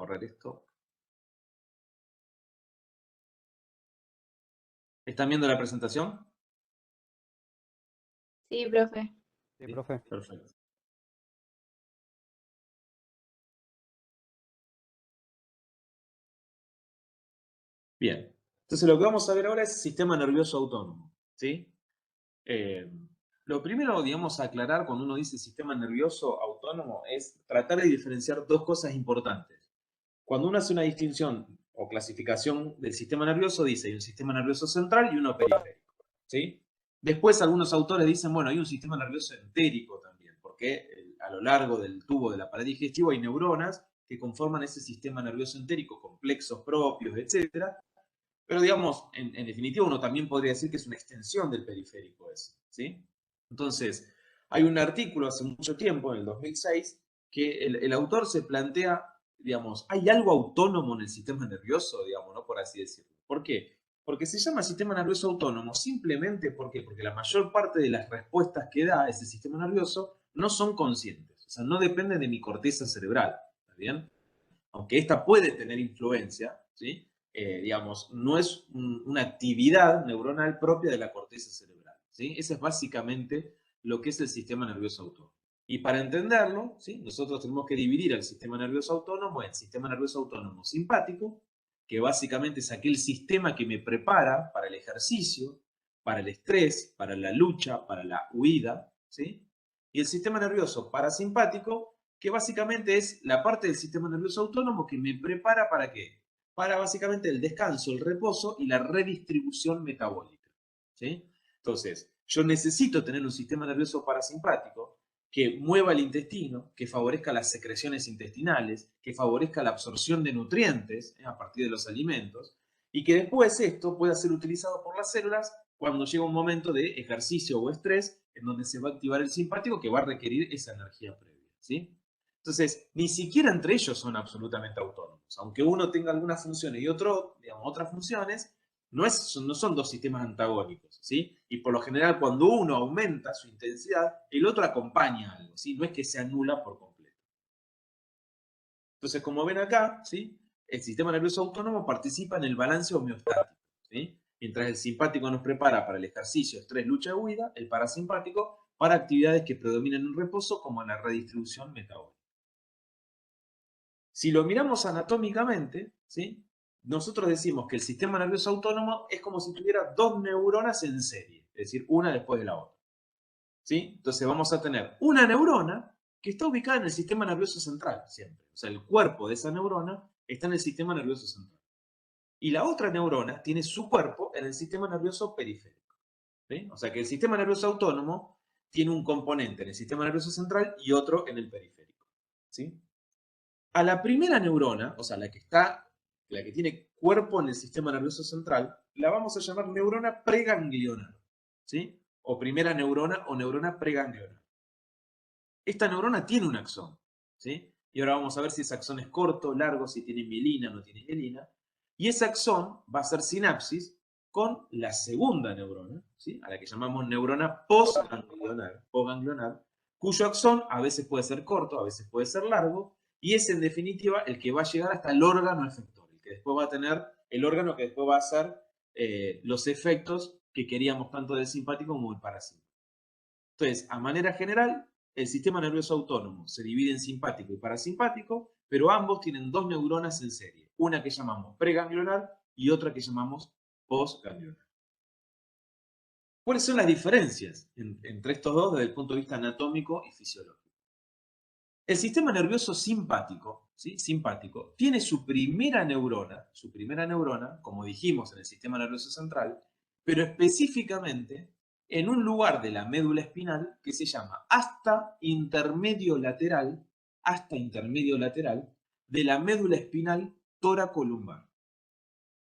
correr esto. ¿Están viendo la presentación? Sí, profe. Sí, profe. Perfecto. Bien. Entonces lo que vamos a ver ahora es sistema nervioso autónomo, ¿sí? Lo primero, digamos, a aclarar cuando uno dice sistema nervioso autónomo es tratar de diferenciar dos cosas importantes. Cuando uno hace una distinción o clasificación del sistema nervioso, dice hay un sistema nervioso central y uno periférico, ¿sí? Después algunos autores dicen, bueno, hay un sistema nervioso entérico también, porque a lo largo del tubo del aparato digestivo hay neuronas que conforman ese sistema nervioso entérico, complexos propios, etcétera. Pero digamos, en definitiva, uno también podría decir que es una extensión del periférico ese, ¿sí? Entonces, hay un artículo hace mucho tiempo, en el 2006, que el autor se plantea, digamos, ¿hay algo autónomo en el sistema nervioso, digamos, ¿no? Por así decirlo. ¿Por qué? Porque se llama sistema nervioso autónomo simplemente porque la mayor parte de las respuestas que da ese sistema nervioso no son conscientes, o sea, no dependen de mi corteza cerebral, ¿está bien? Aunque esta puede tener influencia, ¿sí? Digamos, no es una actividad neuronal propia de la corteza cerebral, ¿sí? Ese es básicamente lo que es el sistema nervioso autónomo. Y para entenderlo, ¿sí? Nosotros tenemos que dividir el sistema nervioso autónomo en sistema nervioso autónomo simpático, que básicamente es aquel sistema que me prepara para el ejercicio, para el estrés, para la lucha, para la huida, ¿sí? Y el sistema nervioso parasimpático, que básicamente es la parte del sistema nervioso autónomo que me prepara ¿para qué? Para básicamente el descanso, el reposo y la redistribución metabólica, ¿sí? Entonces, yo necesito tener un sistema nervioso parasimpático que mueva el intestino, que favorezca las secreciones intestinales, que favorezca la absorción de nutrientes a partir de los alimentos, y que después esto pueda ser utilizado por las células cuando llega un momento de ejercicio o estrés en donde se va a activar el simpático que va a requerir esa energía previa, ¿sí? Entonces, ni siquiera entre ellos son absolutamente autónomos. Aunque uno tenga algunas funciones y otro, digamos, otras funciones, no son dos sistemas antagónicos, ¿sí? Y por lo general, cuando uno aumenta su intensidad, el otro acompaña algo, ¿sí? No es que se anula por completo. Entonces, como ven acá, ¿sí? El sistema nervioso autónomo participa en el balance homeostático, ¿sí? Mientras el simpático nos prepara para el ejercicio, estrés, lucha, huida, el parasimpático para actividades que predominan en reposo, como la redistribución metabólica. Si lo miramos anatómicamente, ¿sí? Nosotros decimos que el sistema nervioso autónomo es como si tuviera dos neuronas en serie, es decir, una después de la otra, ¿sí? Entonces vamos a tener una neurona que está ubicada en el sistema nervioso central, siempre. O sea, el cuerpo de esa neurona está en el sistema nervioso central. Y la otra neurona tiene su cuerpo en el sistema nervioso periférico, ¿sí? O sea que el sistema nervioso autónomo tiene un componente en el sistema nervioso central y otro en el periférico, ¿sí? A la primera neurona, o sea, la que tiene cuerpo en el sistema nervioso central, la vamos a llamar neurona preganglionar, ¿sí? O primera neurona o neurona preganglionar. Esta neurona tiene un axón, ¿sí? Y ahora vamos a ver si ese axón es corto, largo, si tiene mielina o no tiene mielina. Y ese axón va a hacer sinapsis con la segunda neurona, ¿sí? A la que llamamos neurona postganglionar, cuyo axón a veces puede ser corto, a veces puede ser largo, y es en definitiva el que va a llegar hasta el órgano efector, el que después va a tener el órgano que después va a hacer los efectos que queríamos tanto del simpático como del parasimpático. Entonces, a manera general, el sistema nervioso autónomo se divide en simpático y parasimpático, pero ambos tienen dos neuronas en serie, una que llamamos preganglionar y otra que llamamos postganglionar. ¿Cuáles son las diferencias entre estos dos desde el punto de vista anatómico y fisiológico? El sistema nervioso simpático, ¿sí? Simpático, tiene su primera neurona, como dijimos en el sistema nervioso central, pero específicamente en un lugar de la médula espinal que se llama asta intermedio lateral de la médula espinal toracolumbar.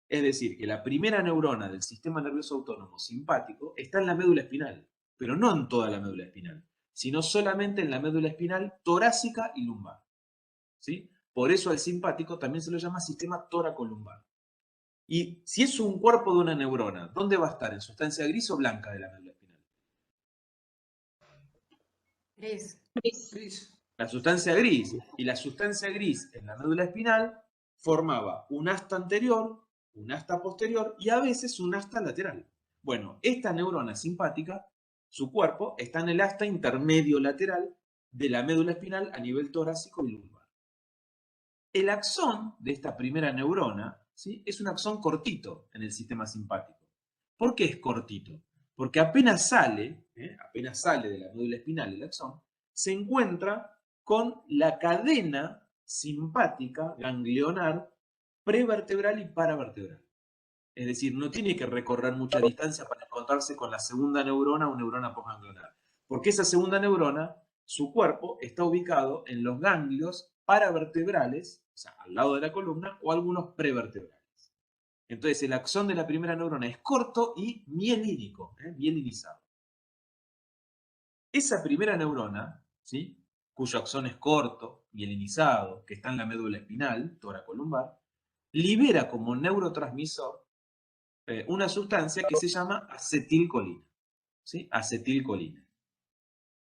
Es decir, que la primera neurona del sistema nervioso autónomo simpático está en la médula espinal, pero no en toda la médula espinal, sino solamente en la médula espinal torácica y lumbar, ¿sí? Por eso al simpático también se lo llama sistema toracolumbar. Y si es un cuerpo de una neurona, ¿dónde va a estar? ¿En sustancia gris o blanca de la médula espinal? Gris. Gris. Gris. La sustancia gris. Y la sustancia gris en la médula espinal formaba un asta anterior, un asta posterior y a veces un asta lateral. Bueno, esta neurona simpática, su cuerpo, está en el asta intermedio lateral de la médula espinal a nivel torácico y lumbar. El axón de esta primera neurona, ¿sí?, es un axón cortito en el sistema simpático. ¿Por qué es cortito? Porque apenas sale de la médula espinal el axón, se encuentra con la cadena simpática ganglionar prevertebral y paravertebral. Es decir, no tiene que recorrer mucha distancia para encontrarse con la segunda neurona o neurona postganglionar. Porque esa segunda neurona, su cuerpo está ubicado en los ganglios paravertebrales, o sea, al lado de la columna, o algunos prevertebrales. Entonces, el axón de la primera neurona es corto y mielínico, mielinizado. Esa primera neurona, ¿sí?, cuyo axón es corto, mielinizado, que está en la médula espinal, toracolumbar, libera como neurotransmisor una sustancia que se llama acetilcolina. ¿Sí? Acetilcolina.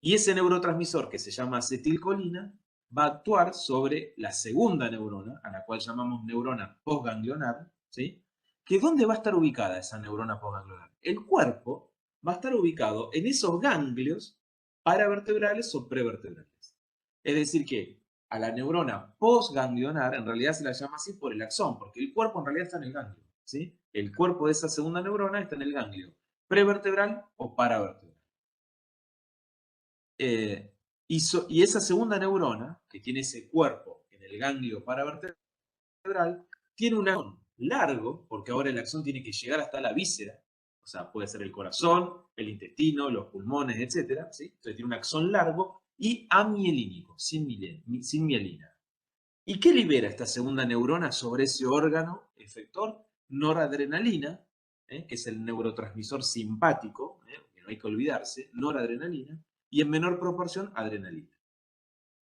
Y ese neurotransmisor que se llama acetilcolina va a actuar sobre la segunda neurona, a la cual llamamos neurona postganglionar, ¿sí?, que ¿dónde va a estar ubicada esa neurona postganglionar? El cuerpo va a estar ubicado en esos ganglios paravertebrales o prevertebrales. Es decir que a la neurona postganglionar en realidad se la llama así por el axón, porque el cuerpo en realidad está en el ganglio, ¿sí? El cuerpo de esa segunda neurona está en el ganglio prevertebral o paravertebral. Y esa segunda neurona, que tiene ese cuerpo en el ganglio paravertebral, tiene un axón largo, porque ahora el axón tiene que llegar hasta la víscera, o sea, puede ser el corazón, el intestino, los pulmones, etc. ¿Sí? Entonces tiene un axón largo y amielínico, sin mielina. ¿Y qué libera esta segunda neurona sobre ese órgano efector? Noradrenalina, que es el neurotransmisor simpático, que no hay que olvidarse, noradrenalina, y en menor proporción adrenalina.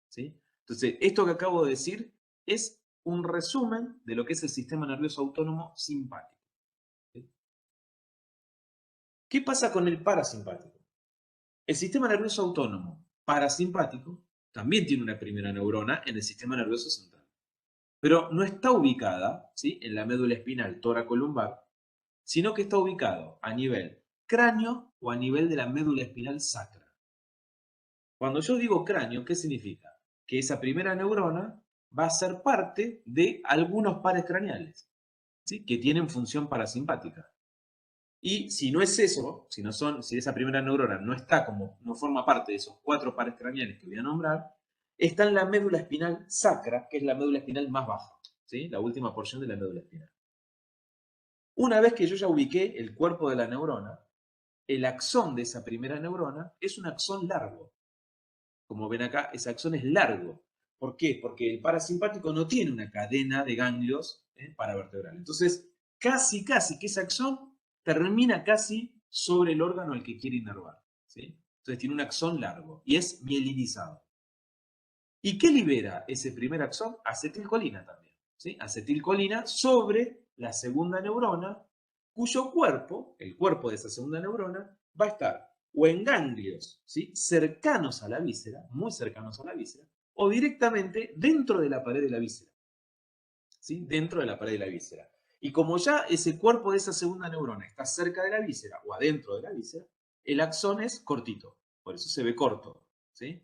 ¿Sí? Entonces, esto que acabo de decir es un resumen de lo que es el sistema nervioso autónomo simpático. ¿Sí? ¿Qué pasa con el parasimpático? El sistema nervioso autónomo parasimpático también tiene una primera neurona en el sistema nervioso central, pero no está ubicada, ¿sí?, en la médula espinal toracolumbar, sino que está ubicado a nivel cráneo o a nivel de la médula espinal sacra. Cuando yo digo cráneo, ¿qué significa? Que esa primera neurona va a ser parte de algunos pares craneales, ¿sí?, que tienen función parasimpática. Y si no es eso, si esa primera neurona no forma parte de esos 4 pares craneales que voy a nombrar, está en la médula espinal sacra, que es la médula espinal más baja, ¿sí?, la última porción de la médula espinal. Una vez que yo ya ubiqué el cuerpo de la neurona, el axón de esa primera neurona es un axón largo. Como ven acá, ese axón es largo. ¿Por qué? Porque el parasimpático no tiene una cadena de ganglios paravertebral. Entonces, casi que ese axón termina casi sobre el órgano al que quiere inervar, ¿sí? Entonces tiene un axón largo y es mielinizado. ¿Y qué libera ese primer axón? Acetilcolina también, ¿sí? Acetilcolina sobre la segunda neurona, cuyo cuerpo, el cuerpo de esa segunda neurona, va a estar o en ganglios, ¿sí?, cercanos a la víscera, muy cercanos a la víscera, o directamente dentro de la pared de la víscera, ¿sí?, dentro de la pared de la víscera. Y como ya ese cuerpo de esa segunda neurona está cerca de la víscera o adentro de la víscera, el axón es cortito, por eso se ve corto, ¿sí?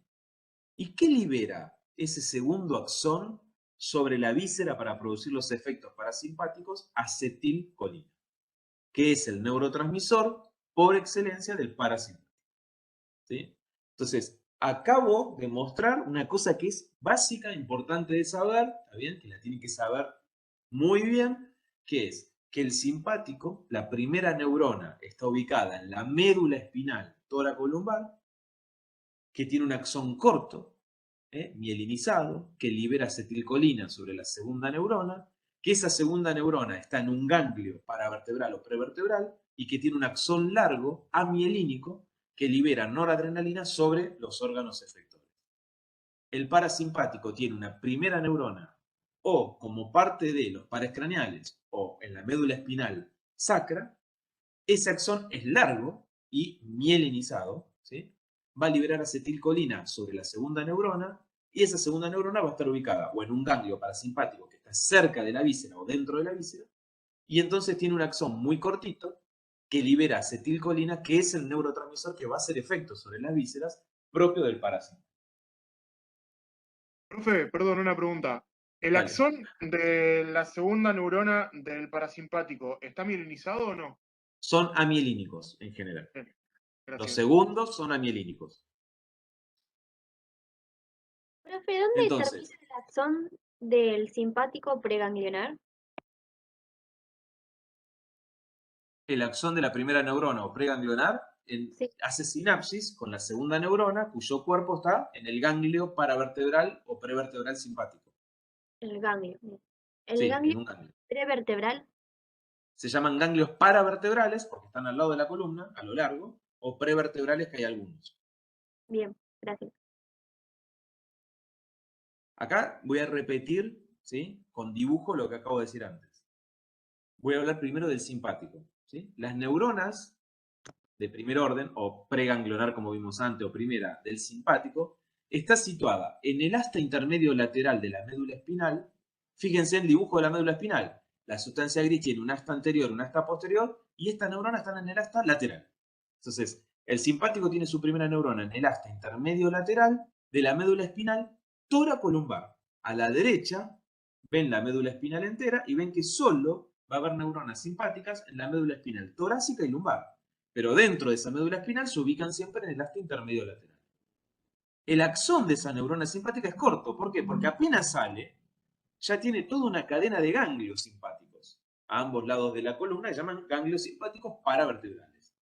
¿Y qué libera ese segundo axón sobre la víscera para producir los efectos parasimpáticos? Acetilcolina, que es el neurotransmisor por excelencia del parasimpático, ¿sí? Entonces, acabo de mostrar una cosa que es básica, importante de saber, ¿está bien?, que la tienen que saber muy bien, que es que el simpático, la primera neurona, está ubicada en la médula espinal toracolumbar, que tiene un axón corto, mielinizado, que libera acetilcolina sobre la segunda neurona, que esa segunda neurona está en un ganglio paravertebral o prevertebral y que tiene un axón largo, amielínico, que libera noradrenalina sobre los órganos efectores. El parasimpático tiene una primera neurona o como parte de los pares craneales o en la médula espinal sacra. Ese axón es largo y mielinizado, ¿sí? Va a liberar acetilcolina sobre la segunda neurona y esa segunda neurona va a estar ubicada o en un ganglio parasimpático que está está cerca de la víscera o dentro de la víscera, y entonces tiene un axón muy cortito que libera acetilcolina, que es el neurotransmisor que va a hacer efecto sobre las vísceras propio del parásito. Profe, perdón, una pregunta. ¿El Dale. axón de la segunda neurona del parasimpático está mielinizado o no? Son amielínicos en general. Bien, Los gracias. segundos son amielínicos. Profe, ¿dónde termina Entonces, el axón del simpático preganglionar? el axón de la primera neurona o preganglionar Sí, hace sinapsis con la segunda neurona, cuyo cuerpo está en el ganglio paravertebral o prevertebral simpático. el ganglio. Bien. El Sí, en ganglio un ganglio. prevertebral. Se llaman ganglios paravertebrales porque están al lado de la columna, a lo largo, o prevertebrales, que hay algunos. Bien, gracias. Acá voy a repetir, ¿sí?, con dibujo lo que acabo de decir antes. Voy a hablar primero del simpático. ¿Sí? Las neuronas de primer orden, o preganglionar como vimos antes, o primera, del simpático, está situada en el asta intermedio lateral de la médula espinal. Fíjense en el dibujo de la médula espinal. La sustancia gris tiene un asta anterior, un asta posterior, y estas neuronas están en el asta lateral. Entonces, el simpático tiene su primera neurona en el asta intermedio lateral de la médula espinal toracolumbar. A la derecha ven la médula espinal entera y ven que solo va a haber neuronas simpáticas en la médula espinal torácica y lumbar. Pero dentro de esa médula espinal se ubican siempre en el asta intermedio lateral. El axón de esa neurona simpática es corto. ¿Por qué? Porque apenas sale, ya tiene toda una cadena de ganglios simpáticos. A ambos lados de la columna se llaman ganglios simpáticos paravertebrales.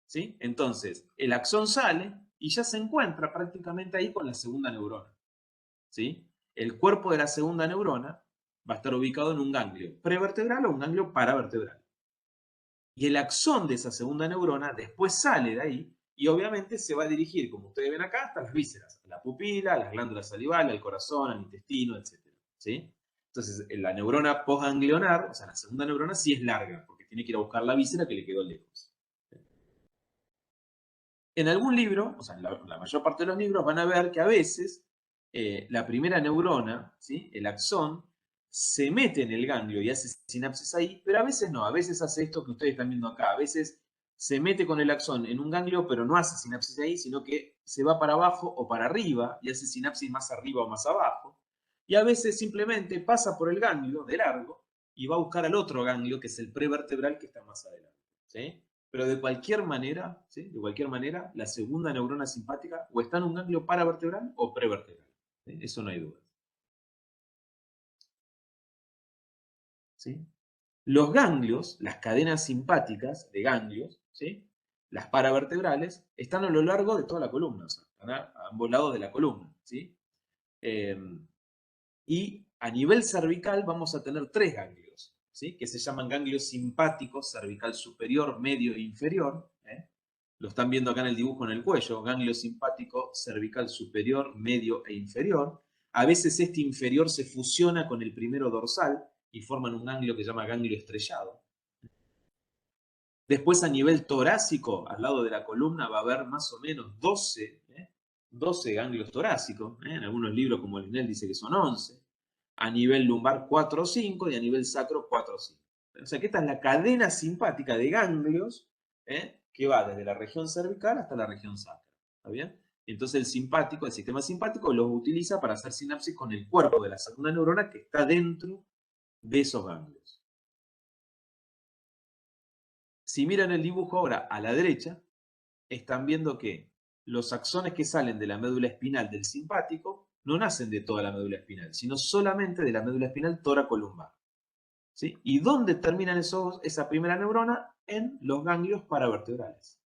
¿Sí? Entonces, el axón sale y ya se encuentra prácticamente ahí con la segunda neurona. ¿Sí? El cuerpo de la segunda neurona va a estar ubicado en un ganglio prevertebral o un ganglio paravertebral. Y el axón de esa segunda neurona después sale de ahí y obviamente se va a dirigir, como ustedes ven acá, hasta las vísceras, a la pupila, a las glándulas salivales, al corazón, al intestino, etc. ¿Sí? Entonces, la neurona postganglionar, o sea, la segunda neurona sí es larga, porque tiene que ir a buscar la víscera que le quedó lejos. En algún libro, o sea, en la mayor parte de los libros, van a ver que a veces la primera neurona, ¿sí?, el axón, se mete en el ganglio y hace sinapsis ahí, pero a veces no, a veces hace esto que ustedes están viendo acá, a veces se mete con el axón en un ganglio, pero no hace sinapsis ahí, sino que se va para abajo o para arriba y hace sinapsis más arriba o más abajo, y a veces simplemente pasa por el ganglio de largo y va a buscar al otro ganglio, que es el prevertebral, que está más adelante. ¿Sí? Pero de cualquier manera, ¿sí?, de cualquier manera, la segunda neurona simpática o está en un ganglio paravertebral o prevertebral. ¿Sí? Eso no hay duda. ¿Sí? Los ganglios, las cadenas simpáticas de ganglios, ¿sí?, las paravertebrales, están a lo largo de toda la columna, o sea, están a ambos lados de la columna. ¿Sí? Y a nivel cervical vamos a tener tres ganglios, ¿sí?, que se llaman ganglios simpáticos, cervical superior, medio e inferior. Lo están viendo acá en el dibujo en el cuello, ganglio simpático, cervical superior, medio e inferior. A veces este inferior se fusiona con el primero dorsal y forman un ganglio que se llama ganglio estrellado. Después a nivel torácico, al lado de la columna va a haber más o menos 12 ganglios torácicos. En algunos libros como el INEL dice que son 11. A nivel lumbar 4 o 5 y a nivel sacro 4 o 5. O sea que esta es la cadena simpática de ganglios que va desde la región cervical hasta la región sacra. ¿Está bien? Entonces el simpático, el sistema simpático los utiliza para hacer sinapsis con el cuerpo de la segunda neurona que está dentro de esos ganglios. Si miran el dibujo ahora a la derecha, están viendo que los axones que salen de la médula espinal del simpático no nacen de toda la médula espinal, sino solamente de la médula espinal toracolumbar. ¿Sí? ¿Y dónde terminan esa primera neurona? En los ganglios paravertebrales.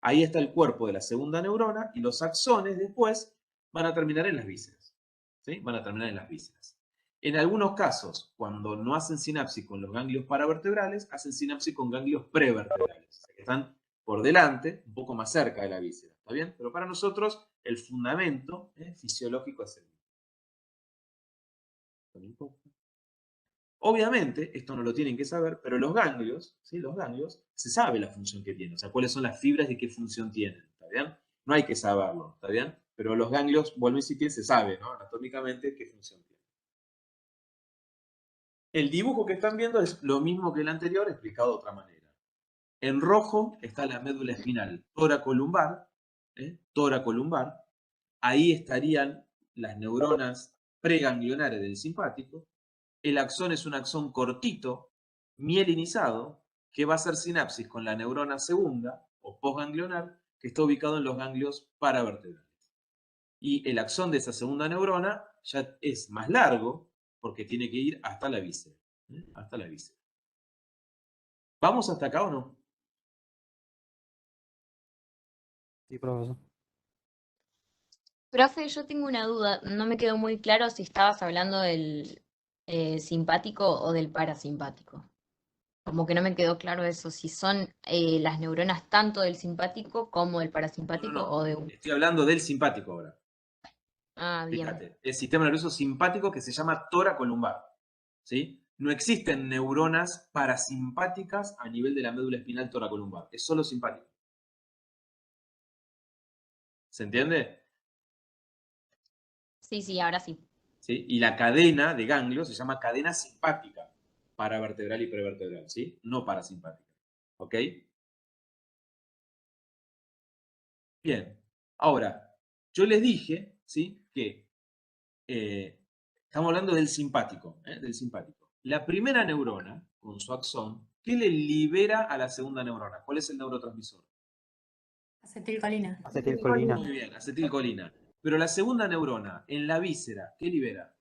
Ahí está el cuerpo de la segunda neurona y los axones después van a terminar en las vísceras. ¿Sí? Van a terminar en las vísceras. En algunos casos, cuando no hacen sinapsis con los ganglios paravertebrales, hacen sinapsis con ganglios prevertebrales, o sea, que están por delante, un poco más cerca de la víscera. ¿Está bien? Pero para nosotros el fundamento fisiológico es el mismo. Obviamente, esto no lo tienen que saber, pero los ganglios, ¿sí?, los ganglios, se sabe la función que tienen, o sea, cuáles son las fibras y qué función tienen, ¿está bien? No hay que saberlo, ¿está bien? Pero los ganglios, vuelvo a insistir, se sabe, ¿no?, anatómicamente qué función tienen. El dibujo que están viendo es lo mismo que el anterior, explicado de otra manera. En rojo está la médula espinal toracolumbar, toracolumbar. Ahí estarían las neuronas preganglionares del simpático. El axón es un axón cortito, mielinizado, que va a hacer sinapsis con la neurona segunda o postganglionar, que está ubicado en los ganglios paravertebrales. Y el axón de esa segunda neurona ya es más largo porque tiene que ir hasta la víscera. Hasta la víscera. ¿Vamos hasta acá o no? Sí, profesor. Profe, yo tengo una duda. No me quedó muy claro si estabas hablando del simpático o del parasimpático. Como que no me quedó claro eso, si son las neuronas tanto del simpático como del parasimpático No. o de un... Estoy hablando del simpático ahora. Ah, bien. Fíjate, el sistema nervioso simpático que se llama toracolumbar. ¿Sí? No existen neuronas parasimpáticas a nivel de la médula espinal toracolumbar. Es solo simpático. ¿Se entiende? Sí, ahora sí. ¿Sí? Y la cadena de ganglios se llama cadena simpática, paravertebral y prevertebral, ¿sí? No parasimpática. ¿Ok? Bien. Ahora, yo les dije, ¿sí? Que estamos hablando del simpático, del simpático. La primera neurona, con su axón, ¿qué le libera a la segunda neurona? ¿Cuál es el neurotransmisor? Acetilcolina. Acetilcolina. Muy bien, acetilcolina. Pero la segunda neurona, en la víscera, ¿qué libera?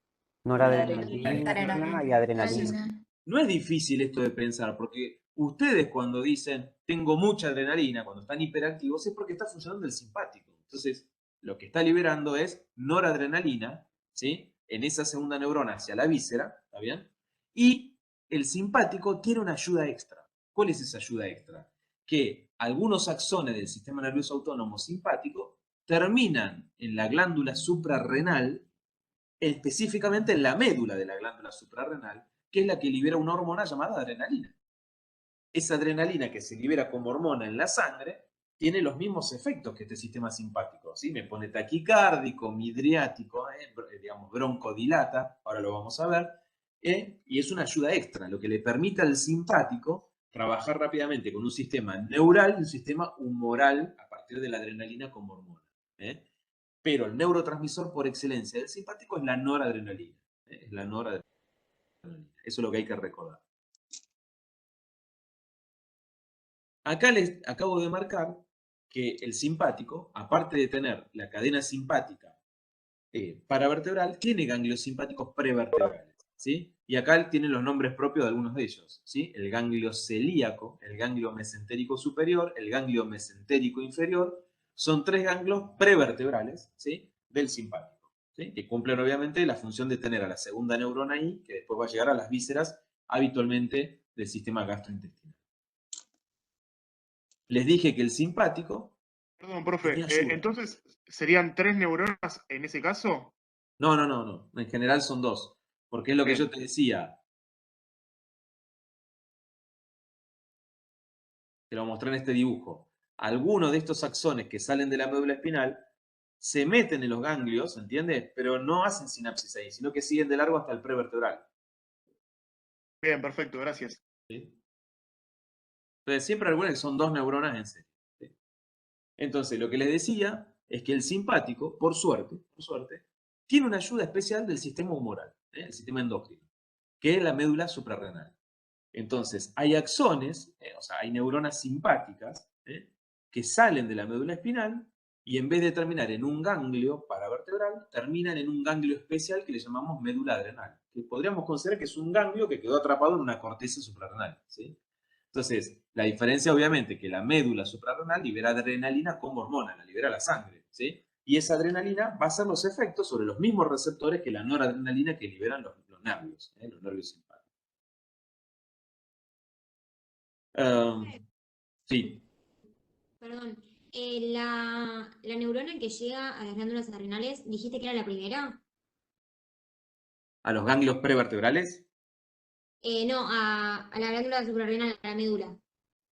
Noradrenalina y adrenalina. No es difícil esto de pensar, porque ustedes cuando dicen tengo mucha adrenalina, cuando están hiperactivos, es porque está funcionando el simpático. Entonces, lo que está liberando es noradrenalina, ¿sí? En esa segunda neurona hacia la víscera, ¿está bien? Y el simpático tiene una ayuda extra. ¿Cuál es esa ayuda extra? Que algunos axones del sistema nervioso autónomo simpático terminan en la glándula suprarrenal, específicamente en la médula de la glándula suprarrenal, que es la que libera una hormona llamada adrenalina. Esa adrenalina que se libera como hormona en la sangre tiene los mismos efectos que este sistema simpático, ¿sí? Me pone taquicárdico, midriático, digamos, broncodilata, ahora lo vamos a ver, y es una ayuda extra, lo que le permite al simpático trabajar rápidamente con un sistema neural y un sistema humoral a partir de la adrenalina como hormona. Pero el neurotransmisor por excelencia del simpático es la noradrenalina. Es la noradrenalina. Eso es lo que hay que recordar. Acá les acabo de marcar que el simpático, aparte de tener la cadena simpática paravertebral, tiene ganglios simpáticos prevertebrales, ¿sí? Y acá tienen los nombres propios de algunos de ellos, ¿sí? El ganglio celíaco, el ganglio mesentérico superior, el ganglio mesentérico inferior, son tres ganglios prevertebrales, ¿sí? Del simpático, ¿sí? Que cumplen obviamente la función de tener a la segunda neurona ahí, que después va a llegar a las vísceras habitualmente del sistema gastrointestinal. Les dije que el simpático... Perdón, profe, tenía ayuda. entonces, ¿serían 3 neuronas en ese caso? No. En general son 2. Porque es lo que Bien. yo te decía. Te lo mostré en este dibujo. Algunos de estos axones que salen de la médula espinal se meten en los ganglios, ¿entiendes? Pero no hacen sinapsis ahí, sino que siguen de largo hasta el prevertebral. Bien, perfecto, gracias. ¿Sí? Entonces siempre recuerden que son 2 neuronas en serie. ¿Sí? Entonces lo que les decía es que el simpático, por suerte, tiene una ayuda especial del sistema humoral, el sistema endocrino, que es la médula suprarrenal. Entonces, hay axones, o sea, hay neuronas simpáticas, que salen de la médula espinal y en vez de terminar en un ganglio paravertebral, terminan en un ganglio especial que le llamamos médula adrenal, que podríamos considerar que es un ganglio que quedó atrapado en una corteza suprarrenal, ¿sí? Entonces, la diferencia obviamente es que la médula suprarrenal libera adrenalina como hormona, la libera la sangre, ¿sí? Y esa adrenalina va a hacer los efectos sobre los mismos receptores que la noradrenalina que liberan los nervios simpáticos. Sí, Perdón. La neurona que llega a las glándulas adrenales, dijiste que era la primera. a los ganglios prevertebrales. No, a la glándula suprarrenal, a la médula.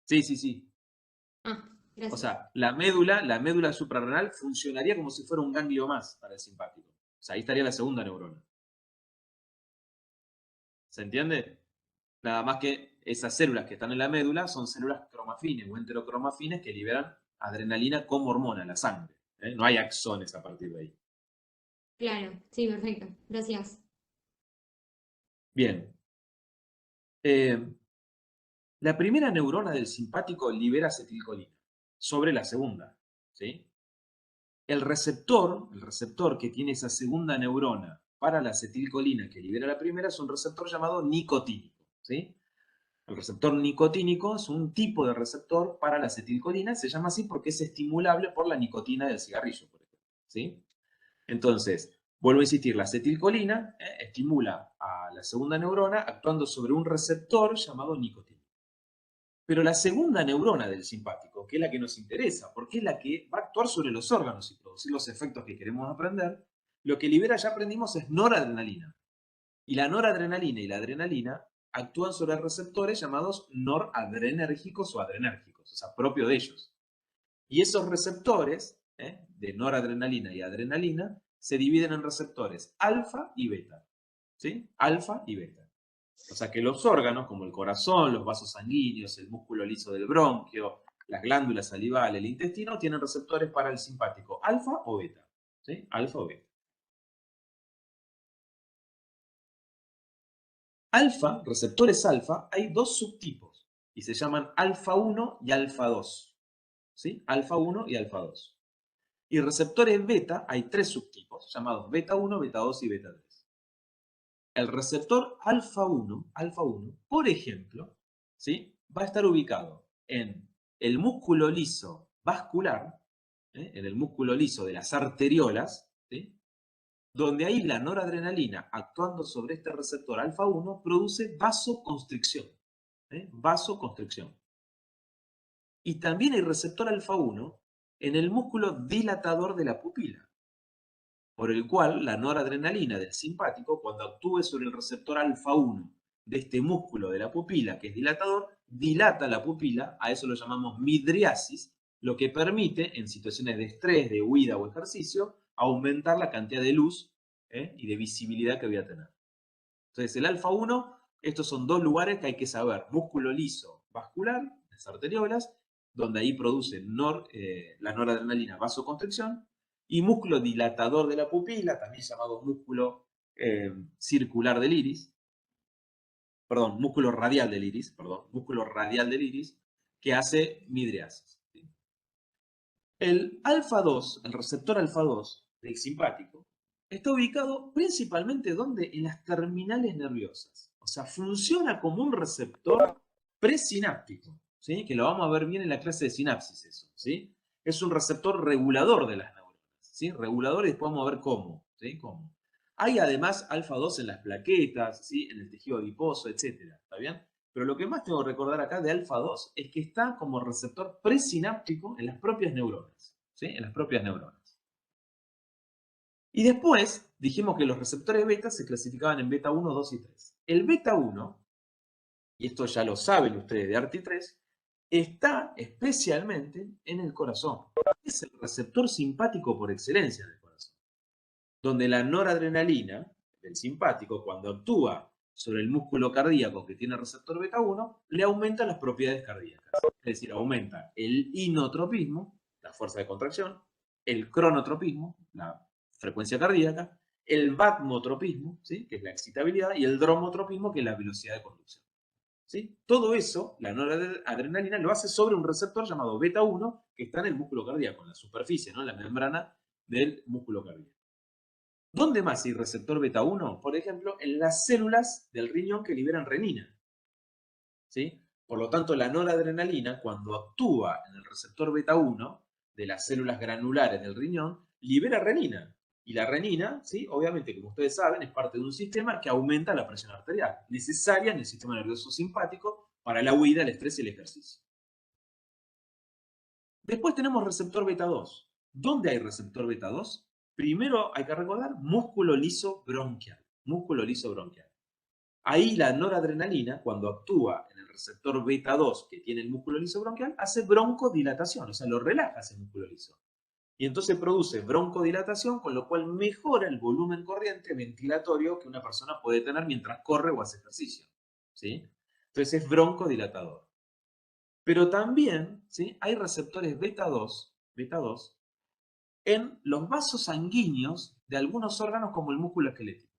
Sí. Ah, O gracias. sea, la médula suprarrenal funcionaría como si fuera un ganglio más para el simpático. O sea, ahí estaría la segunda neurona. ¿Se entiende? Nada más que esas células que están en la médula son células cromafines o enterocromafines que liberan adrenalina como hormona en la sangre. No hay axones a partir de ahí. Claro, sí, perfecto. Gracias. Bien. La primera neurona del simpático libera acetilcolina sobre la segunda. ¿Sí? El receptor que tiene esa segunda neurona para la acetilcolina que libera la primera es un receptor llamado nicotínico. ¿Sí? El receptor nicotínico es un tipo de receptor para la acetilcolina, se llama así porque es estimulable por la nicotina del cigarrillo, por ejemplo. ¿Sí? Entonces, vuelvo a insistir, la acetilcolina estimula a la segunda neurona actuando sobre un receptor llamado nicotínico. Pero la segunda neurona del simpático, que es la que nos interesa, porque es la que va a actuar sobre los órganos y producir los efectos que queremos aprender, lo que libera, ya aprendimos, es noradrenalina. Y la noradrenalina y la adrenalina actúan sobre receptores llamados noradrenérgicos o adrenérgicos, o sea, propio de ellos. Y esos receptores de noradrenalina y adrenalina se dividen en receptores alfa y beta. ¿Sí? Alfa y beta. O sea que los órganos, como el corazón, los vasos sanguíneos, el músculo liso del bronquio, las glándulas salivales, el intestino, tienen receptores para el simpático, alfa o beta. ¿Sí? Alfa o beta. Alfa, receptores alfa, hay dos subtipos y se llaman alfa 1 y alfa 2. ¿Sí? Alfa 1 y alfa 2. Y receptores beta, hay tres subtipos llamados beta 1, beta 2 y beta 3. El receptor alfa 1, por ejemplo, ¿sí? Va a estar ubicado en el músculo liso vascular, en el músculo liso de las arteriolas, ¿sí? Donde ahí la noradrenalina, actuando sobre este receptor alfa 1, produce vasoconstricción. Vasoconstricción. Y también hay receptor alfa 1 en el músculo dilatador de la pupila, por el cual la noradrenalina del simpático, cuando actúe sobre el receptor alfa 1 de este músculo de la pupila, que es dilatador, dilata la pupila, a eso lo llamamos midriasis, lo que permite, en situaciones de estrés, de huida o ejercicio, aumentar la cantidad de luz y de visibilidad que voy a tener. Entonces, el alfa 1, estos son dos lugares que hay que saber. Músculo liso vascular, las arteriolas, donde ahí produce la noradrenalina vasoconstricción, y músculo dilatador de la pupila, también llamado músculo circular del iris, perdón, músculo radial del iris, que hace midriasis. El alfa 2, el receptor alfa 2 del simpático, está ubicado principalmente ¿dónde? En las terminales nerviosas. O sea, funciona como un receptor presináptico, ¿sí? Que lo vamos a ver bien en la clase de sinapsis eso, ¿sí? Es un receptor regulador de las neuronas, ¿sí? Regulador, y después vamos a ver cómo, ¿sí? ¿Cómo? Hay además alfa 2 en las plaquetas, ¿sí? En el tejido adiposo, etc. ¿Está bien? Pero lo que más tengo que recordar acá de alfa 2 es que está como receptor presináptico en las propias neuronas, ¿sí? En las propias neuronas. Y después dijimos que los receptores beta se clasificaban en beta 1, 2 y 3. El beta 1, y esto ya lo saben ustedes de ARTI3, está especialmente en el corazón. Es el receptor simpático por excelencia del corazón. Donde la noradrenalina del simpático, cuando actúa sobre el músculo cardíaco que tiene receptor beta 1, le aumenta las propiedades cardíacas. Es decir, aumenta el inotropismo, la fuerza de contracción, el cronotropismo, la frecuencia cardíaca, el batmotropismo, ¿sí? Que es la excitabilidad, y el dromotropismo, que es la velocidad de conducción. ¿Sí? Todo eso, la noradrenalina, lo hace sobre un receptor llamado beta 1, que está en el músculo cardíaco, en la superficie, ¿no? En la membrana del músculo cardíaco. ¿Dónde más hay receptor beta 1? Por ejemplo, en las células del riñón que liberan renina. ¿Sí? Por lo tanto, la noradrenalina, cuando actúa en el receptor beta 1 de las células granulares del riñón, libera renina. Y la renina, ¿sí? Obviamente, como ustedes saben, es parte de un sistema que aumenta la presión arterial, necesaria en el sistema nervioso simpático para la huida, el estrés y el ejercicio. Después tenemos receptor beta 2. ¿Dónde hay receptor beta 2? Primero hay que recordar músculo liso bronquial. Músculo liso bronquial. Ahí la noradrenalina, cuando actúa en el receptor beta 2 que tiene el músculo liso bronquial, hace broncodilatación, o sea, lo relaja ese músculo liso. Y entonces produce broncodilatación, con lo cual mejora el volumen corriente ventilatorio que una persona puede tener mientras corre o hace ejercicio. ¿Sí? Entonces es broncodilatador. Pero también, ¿sí?, hay receptores beta 2 en los vasos sanguíneos de algunos órganos como el músculo esquelético.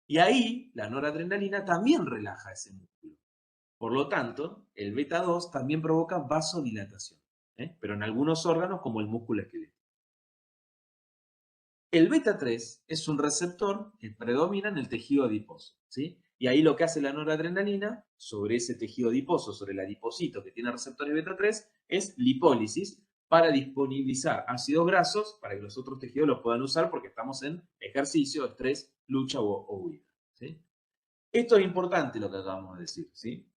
Y ahí la noradrenalina también relaja ese músculo. Por lo tanto, el beta 2 también provoca vasodilatación, pero en algunos órganos como el músculo esquelético. El beta 3 es un receptor que predomina en el tejido adiposo, ¿sí? Y ahí lo que hace la noradrenalina sobre ese tejido adiposo, sobre el adipocito que tiene receptores beta 3, es lipólisis para disponibilizar ácidos grasos para que los otros tejidos los puedan usar porque estamos en ejercicio, estrés, lucha o huida, ¿sí? Esto es importante lo que acabamos de decir, ¿sí?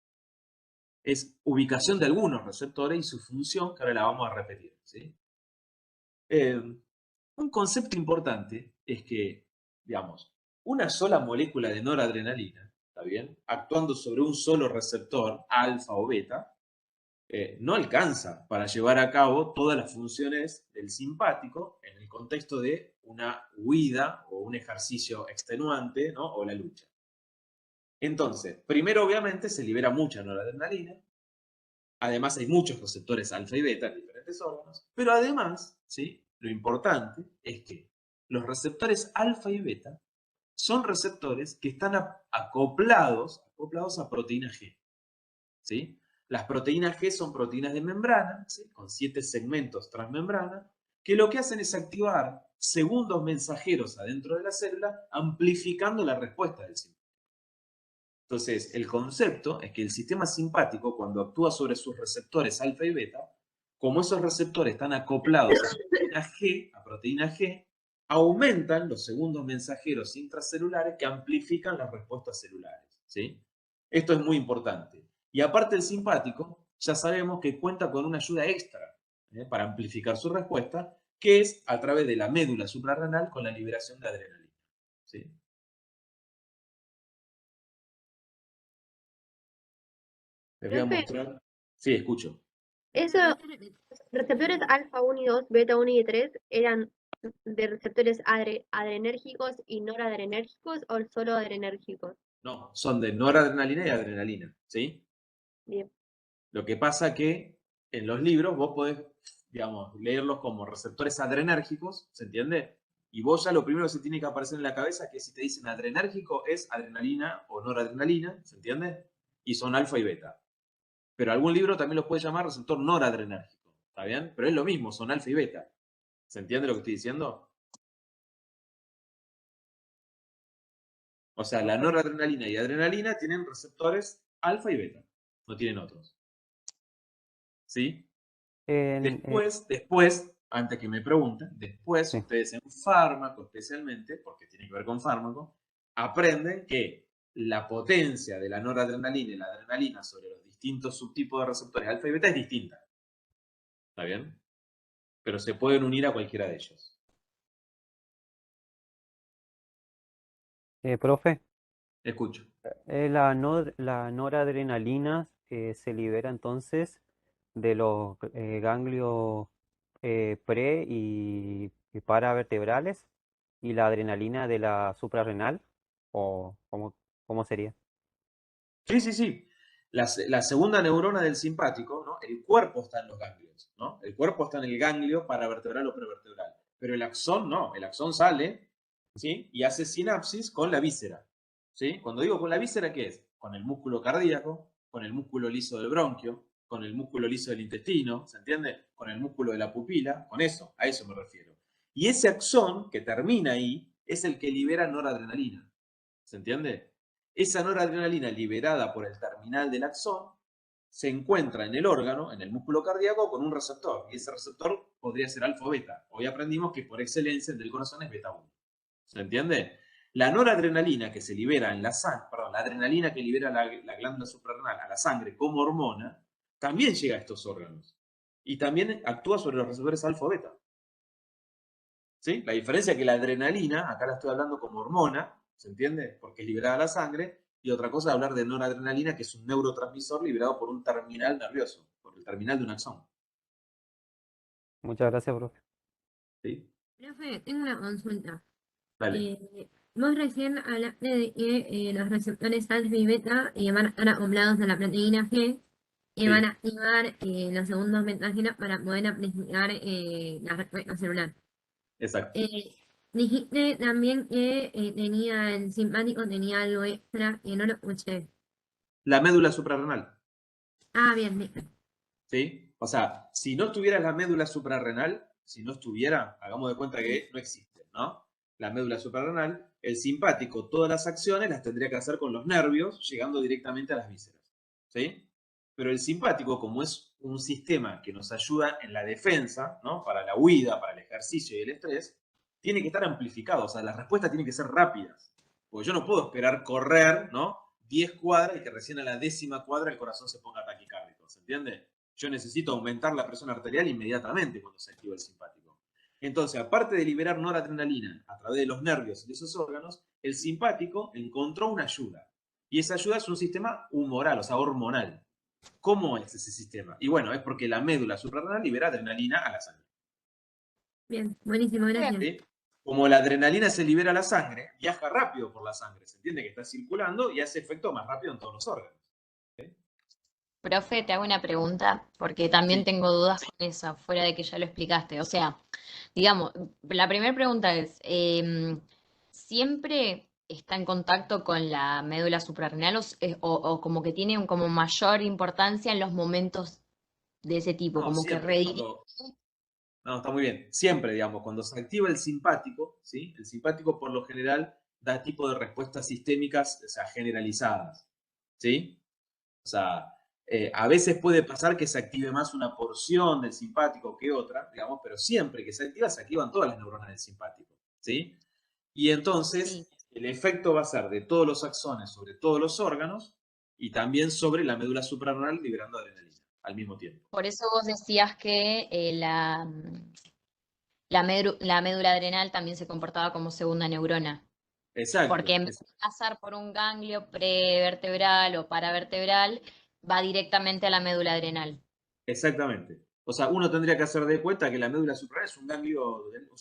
Es ubicación de algunos receptores y su función, que ahora la vamos a repetir, ¿sí? Un concepto importante es que, digamos, una sola molécula de noradrenalina, ¿está bien?, actuando sobre un solo receptor, alfa o beta, no alcanza para llevar a cabo todas las funciones del simpático en el contexto de una huida o un ejercicio extenuante, ¿no?, o la lucha. Entonces, primero obviamente se libera mucha noradrenalina, además hay muchos receptores alfa y beta en diferentes órganos, pero además, ¿sí?, lo importante es que los receptores alfa y beta son receptores que están acoplados a proteína G, ¿sí? Las proteínas G son proteínas de membrana, ¿sí?, con 7 segmentos transmembrana, que lo que hacen es activar segundos mensajeros adentro de la célula, amplificando la respuesta del sistema. Entonces, el concepto es que el sistema simpático, cuando actúa sobre sus receptores alfa y beta, como esos receptores están acoplados a proteína G, aumentan los segundos mensajeros intracelulares que amplifican las respuestas celulares, ¿sí? Esto es muy importante. Y aparte el simpático, ya sabemos que cuenta con una ayuda extra para amplificar su respuesta, que es a través de la médula suprarrenal con la liberación de adrenalina, ¿sí? Les voy a Profe, mostrar. Sí, escucho. esos receptores alfa 1 y 2, beta 1 y 3 eran de receptores adrenérgicos y noradrenérgicos o solo adrenérgicos. No, son de noradrenalina y adrenalina, ¿sí? Bien. Lo que pasa que en los libros vos podés, digamos, leerlos como receptores adrenérgicos, ¿se entiende? Y vos ya lo primero que se tiene que aparecer en la cabeza es que si te dicen adrenérgico es adrenalina o noradrenalina, ¿se entiende? Y son alfa y beta. Pero algún libro también los puede llamar receptor noradrenérgico, ¿está bien? Pero es lo mismo, son alfa y beta. ¿Se entiende lo que estoy diciendo? O sea, la noradrenalina y adrenalina tienen receptores alfa y beta, no tienen otros. ¿Sí? Después, antes que me pregunten, después Sí. ustedes en fármaco especialmente, porque tiene que ver con fármaco, aprenden que la potencia de la noradrenalina y la adrenalina sobre los distintos subtipos de receptores alfa y beta es distinta. ¿Está bien? Pero se pueden unir a cualquiera de ellos. Profe, Escucho. la noradrenalina se libera entonces de los ganglios pre y paravertebrales y la adrenalina de la suprarrenal, o cómo sería. Sí, sí, sí. La segunda neurona del simpático, ¿no? El cuerpo está en los ganglios, ¿no? El cuerpo está en el ganglio paravertebral o prevertebral. Pero el axón no. El axón sale, ¿sí?, y hace sinapsis con la víscera, ¿sí? Cuando digo con la víscera, ¿qué es? Con el músculo cardíaco, con el músculo liso del bronquio, con el músculo liso del intestino, ¿se entiende? Con el músculo de la pupila, con eso, a eso me refiero. Y ese axón que termina ahí es el que libera noradrenalina, ¿se entiende? Esa noradrenalina liberada por el terminal del axón se encuentra en el órgano, en el músculo cardíaco, con un receptor. Y ese receptor podría ser alfa o beta. Hoy aprendimos que por excelencia el del corazón es beta 1. ¿Se entiende? La noradrenalina que se libera en la sangre, perdón, la adrenalina que libera la glándula suprarrenal a la sangre como hormona, también llega a estos órganos. Y también actúa sobre los receptores alfa o beta. ¿Sí? La diferencia es que la adrenalina, acá la estoy hablando como hormona, ¿se entiende? Porque es liberada a la sangre, y otra cosa es hablar de noradrenalina, que es un neurotransmisor liberado por un terminal nervioso, por el terminal de un axón. Muchas gracias, profe. ¿Sí? Profe, tengo una consulta. Dale. Vos recién hablaste de que los receptores alfa y beta van a estar acoplados a la proteína G y van Sí, a activar los segundos mensajeros para poder amplificar la respuesta celular. exacto. Dijiste también que tenía el simpático, tenía algo extra y no lo escuché. La médula suprarrenal. Ah, bien, listo. ¿Sí? O sea, si no estuviera la médula suprarrenal, si no estuviera, hagamos de cuenta que no existe, ¿no? La médula suprarrenal, el simpático, todas las acciones las tendría que hacer con los nervios, llegando directamente a las vísceras, ¿sí? Pero el simpático, como es un sistema que nos ayuda en la defensa, ¿no? Para la huida, para el ejercicio y el estrés, tiene que estar amplificado, o sea, las respuestas tienen que ser rápidas. Porque yo no puedo esperar correr, ¿no? 10 cuadras y que recién a la 10ª cuadra el corazón se ponga taquicárdico, ¿se entiende? Yo necesito aumentar la presión arterial inmediatamente cuando se activa el simpático. Entonces, aparte de liberar noradrenalina a través de los nervios y de esos órganos, el simpático encontró una ayuda. Y esa ayuda es un sistema humoral, o sea, hormonal. ¿Cómo es ese sistema? Y bueno, es porque la médula suprarrenal libera adrenalina a la sangre. Bien, buenísimo, gracias. ¿Sí? Como la adrenalina se libera a la sangre, viaja rápido por la sangre. Se entiende que está circulando y hace efecto más rápido en todos los órganos. Profe, te hago una pregunta, porque también Sí. tengo dudas con eso, fuera de que ya lo explicaste. O sea, digamos, la primera pregunta es, ¿siempre está en contacto con la médula suprarrenal o como que tiene como mayor importancia en los momentos de ese tipo, No, como que siempre. No, está muy bien. Siempre, digamos, cuando se activa el simpático, ¿sí? El simpático por lo general da tipo de respuestas sistémicas, o sea, generalizadas, ¿sí? O sea, a veces puede pasar que se active más una porción del simpático que otra, digamos, pero siempre que se activan todas las neuronas del simpático, ¿sí? Y entonces, Sí. el efecto va a ser de todos los axones sobre todos los órganos y también sobre la médula suprarrenal liberando adrenalina al mismo tiempo. Por eso vos decías que la médula adrenal también se comportaba como segunda neurona. Exacto. Porque en vez de pasar por un ganglio prevertebral o paravertebral, va directamente a la médula adrenal. Exactamente. O sea, uno tendría que hacer de cuenta que la médula suprarrenal es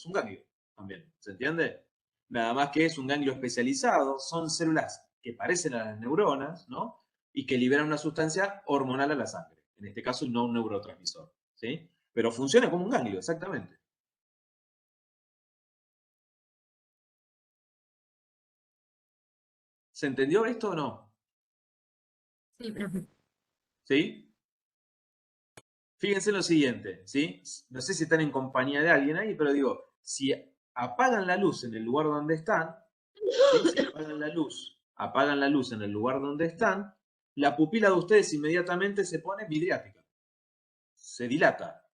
un ganglio también, ¿se entiende? Nada más que es un ganglio especializado, son células que parecen a las neuronas, ¿no? Y que liberan una sustancia hormonal a la sangre. En este caso, no un neurotransmisor, ¿sí? Pero funciona como un ganglio, exactamente. ¿Se entendió esto o no? Sí, profe. ¿Sí? Fíjense en lo siguiente, ¿sí? No sé si están en compañía de alguien ahí, pero digo, si apagan la luz en el lugar donde están, ¿sí? Si apagan la luz en el lugar donde están, la pupila de ustedes inmediatamente se pone vidriática, se dilata,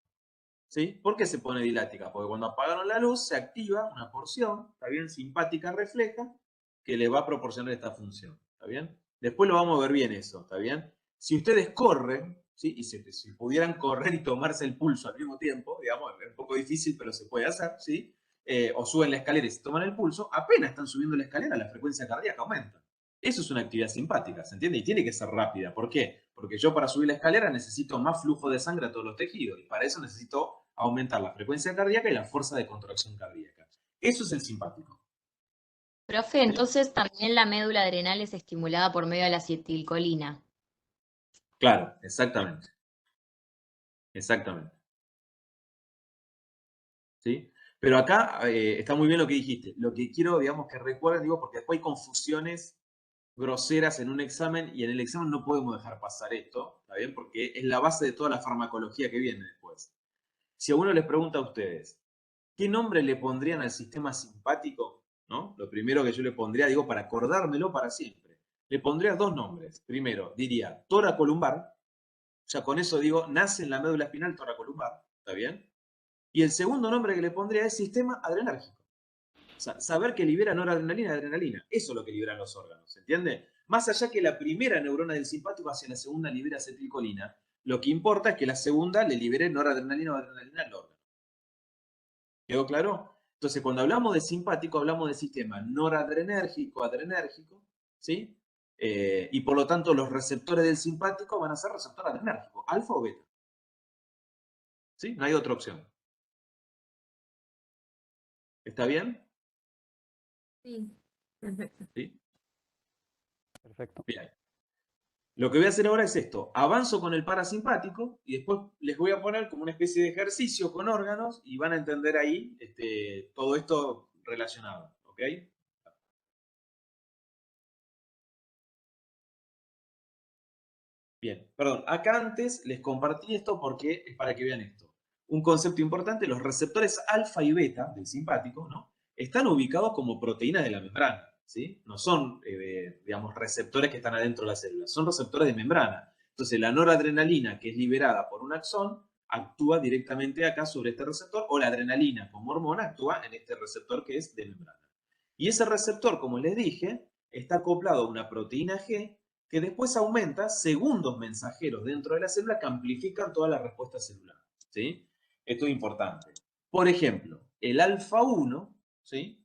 ¿sí? ¿Por qué se pone dilática? Porque cuando apagaron la luz se activa una porción, ¿está bien? Simpática refleja, que le va a proporcionar esta función, ¿está bien? Después lo vamos a ver bien eso, ¿está bien? Si ustedes corren, ¿sí? Y si pudieran correr y tomarse el pulso al mismo tiempo, digamos, es un poco difícil, pero se puede hacer, ¿sí? O suben la escalera y se toman el pulso, apenas están subiendo la escalera, la frecuencia cardíaca aumenta. Eso es una actividad simpática, ¿se entiende? Y tiene que ser rápida. ¿Por qué? Porque yo para subir la escalera necesito más flujo de sangre a todos los tejidos y para eso necesito aumentar la frecuencia cardíaca y la fuerza de contracción cardíaca. Eso es el simpático. Profe, entonces también la médula adrenal es estimulada por medio de la acetilcolina. Claro, exactamente. Exactamente. ¿Sí? Pero acá está muy bien lo que dijiste. Lo que quiero, digamos, que recuerden, digo, porque después hay confusiones groseras en un examen y en el examen no podemos dejar pasar esto, ¿está bien? Porque es la base de toda la farmacología que viene después. Si a uno les pregunta a ustedes, ¿qué nombre le pondrían al sistema simpático? ¿No? Lo primero que yo le pondría, digo, para acordármelo para siempre, le pondría dos nombres. Primero, diría toracolumbar, ya con eso digo, nace en la médula espinal toracolumbar, ¿está bien? Y el segundo nombre que le pondría es sistema adrenérgico. O sea, saber que libera noradrenalina y adrenalina. Eso es lo que liberan los órganos, ¿se entiende? Más allá que la primera neurona del simpático hacia la segunda libera acetilcolina, lo que importa es que la segunda le libere noradrenalina o adrenalina al órgano. ¿Quedó claro? Entonces, cuando hablamos de simpático, hablamos de sistema noradrenérgico, adrenérgico, ¿sí? Y por lo tanto, los receptores del simpático van a ser receptor adrenérgico, alfa o beta. ¿Sí? No hay otra opción. ¿Está bien? Sí, perfecto. ¿Sí? Perfecto. Bien. Lo que voy a hacer ahora es esto. Avanzo con el parasimpático y después les voy a poner como una especie de ejercicio con órganos y van a entender ahí todo esto relacionado. ¿Ok? Bien, perdón. Acá antes les compartí esto porque es para que vean esto. Un concepto importante, los receptores alfa y beta del simpático, ¿no? Están ubicados como proteínas de la membrana, ¿sí? No son, digamos, receptores que están adentro de la célula, son receptores de membrana. Entonces, la noradrenalina que es liberada por un axón actúa directamente acá sobre este receptor, o la adrenalina como hormona actúa en este receptor que es de membrana. Y ese receptor, como les dije, está acoplado a una proteína G que después aumenta segundos mensajeros dentro de la célula que amplifican toda la respuesta celular, ¿sí? Esto es importante. Por ejemplo, el alfa-1, ¿sí?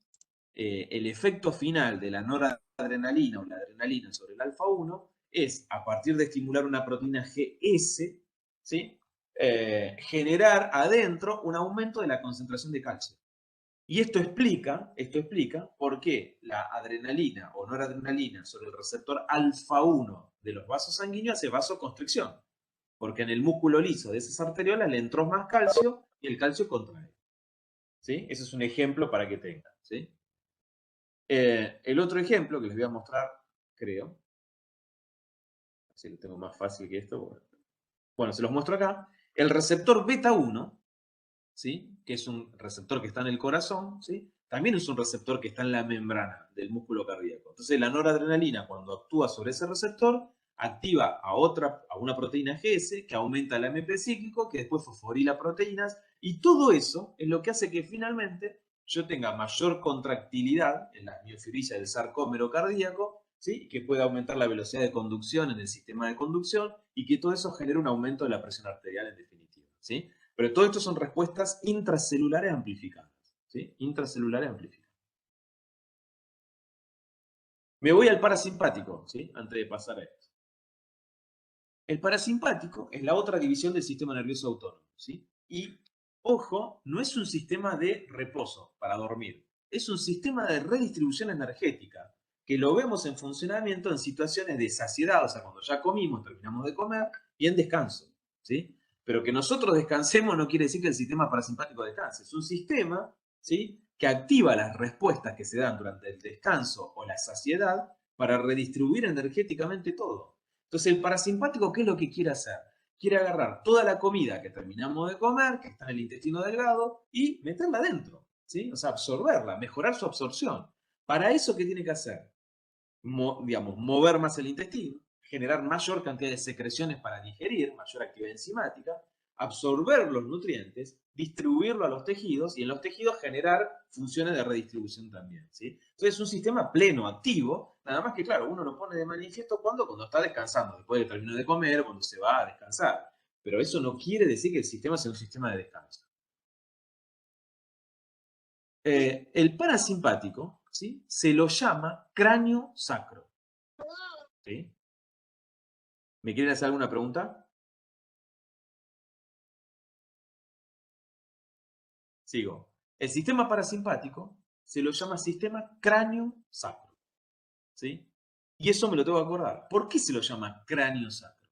El efecto final de la noradrenalina o la adrenalina sobre el alfa-1 es, a partir de estimular una proteína GS, ¿sí? Generar adentro un aumento de la concentración de calcio. Y esto explica por qué la adrenalina o noradrenalina sobre el receptor alfa-1 de los vasos sanguíneos hace vasoconstricción. Porque en el músculo liso de esas arteriolas le entró más calcio y el calcio contrae. ¿Sí? Ese es un ejemplo para que tengan. ¿Sí? El otro ejemplo que les voy a mostrar, creo, si lo tengo más fácil que esto. Bueno, se los muestro acá. El receptor beta-1, ¿sí? Que es un receptor que está en el corazón, ¿sí? También es un receptor que está en la membrana del músculo cardíaco. Entonces la noradrenalina, cuando actúa sobre ese receptor, activa a una proteína GS que aumenta el AMP cíclico, que después fosforila proteínas, y todo eso es lo que hace que finalmente yo tenga mayor contractilidad en las miofibrilas del sarcómero cardíaco, ¿sí? Y que pueda aumentar la velocidad de conducción en el sistema de conducción y que todo eso genere un aumento de la presión arterial en definitiva, ¿sí? Pero todo esto son respuestas intracelulares amplificadas. ¿Sí? Intracelulares amplificadas. Me voy al parasimpático, ¿sí? Antes de pasar a esto. El parasimpático es la otra división del sistema nervioso autónomo, ¿sí? Y, ojo, no es un sistema de reposo para dormir. Es un sistema de redistribución energética que lo vemos en funcionamiento en situaciones de saciedad, o sea, cuando ya comimos, terminamos de comer, y en descanso, ¿sí? Pero que nosotros descansemos no quiere decir que el sistema parasimpático descanse. Es un sistema, ¿sí? Que activa las respuestas que se dan durante el descanso o la saciedad para redistribuir energéticamente todo. Entonces, el parasimpático, ¿qué es lo que quiere hacer? Quiere agarrar toda la comida que terminamos de comer, que está en el intestino delgado, y meterla adentro, ¿sí? O sea, absorberla, mejorar su absorción. Para eso, ¿qué tiene que hacer? Digamos, mover más el intestino, generar mayor cantidad de secreciones para digerir, mayor actividad enzimática, absorber los nutrientes, distribuirlo a los tejidos y en los tejidos generar funciones de redistribución también, ¿sí? Entonces es un sistema pleno, activo, nada más que claro, uno lo pone de manifiesto cuando está descansando, después de terminar de comer, cuando se va a descansar. Pero eso no quiere decir que el sistema sea un sistema de descanso. El parasimpático, ¿sí? Se lo llama cráneo sacro. ¿Sí? ¿Me quieren hacer alguna pregunta? Sigo. El sistema parasimpático se lo llama sistema cráneo-sacro. ¿Sí? Y eso me lo tengo que acordar. ¿Por qué se lo llama cráneo-sacro?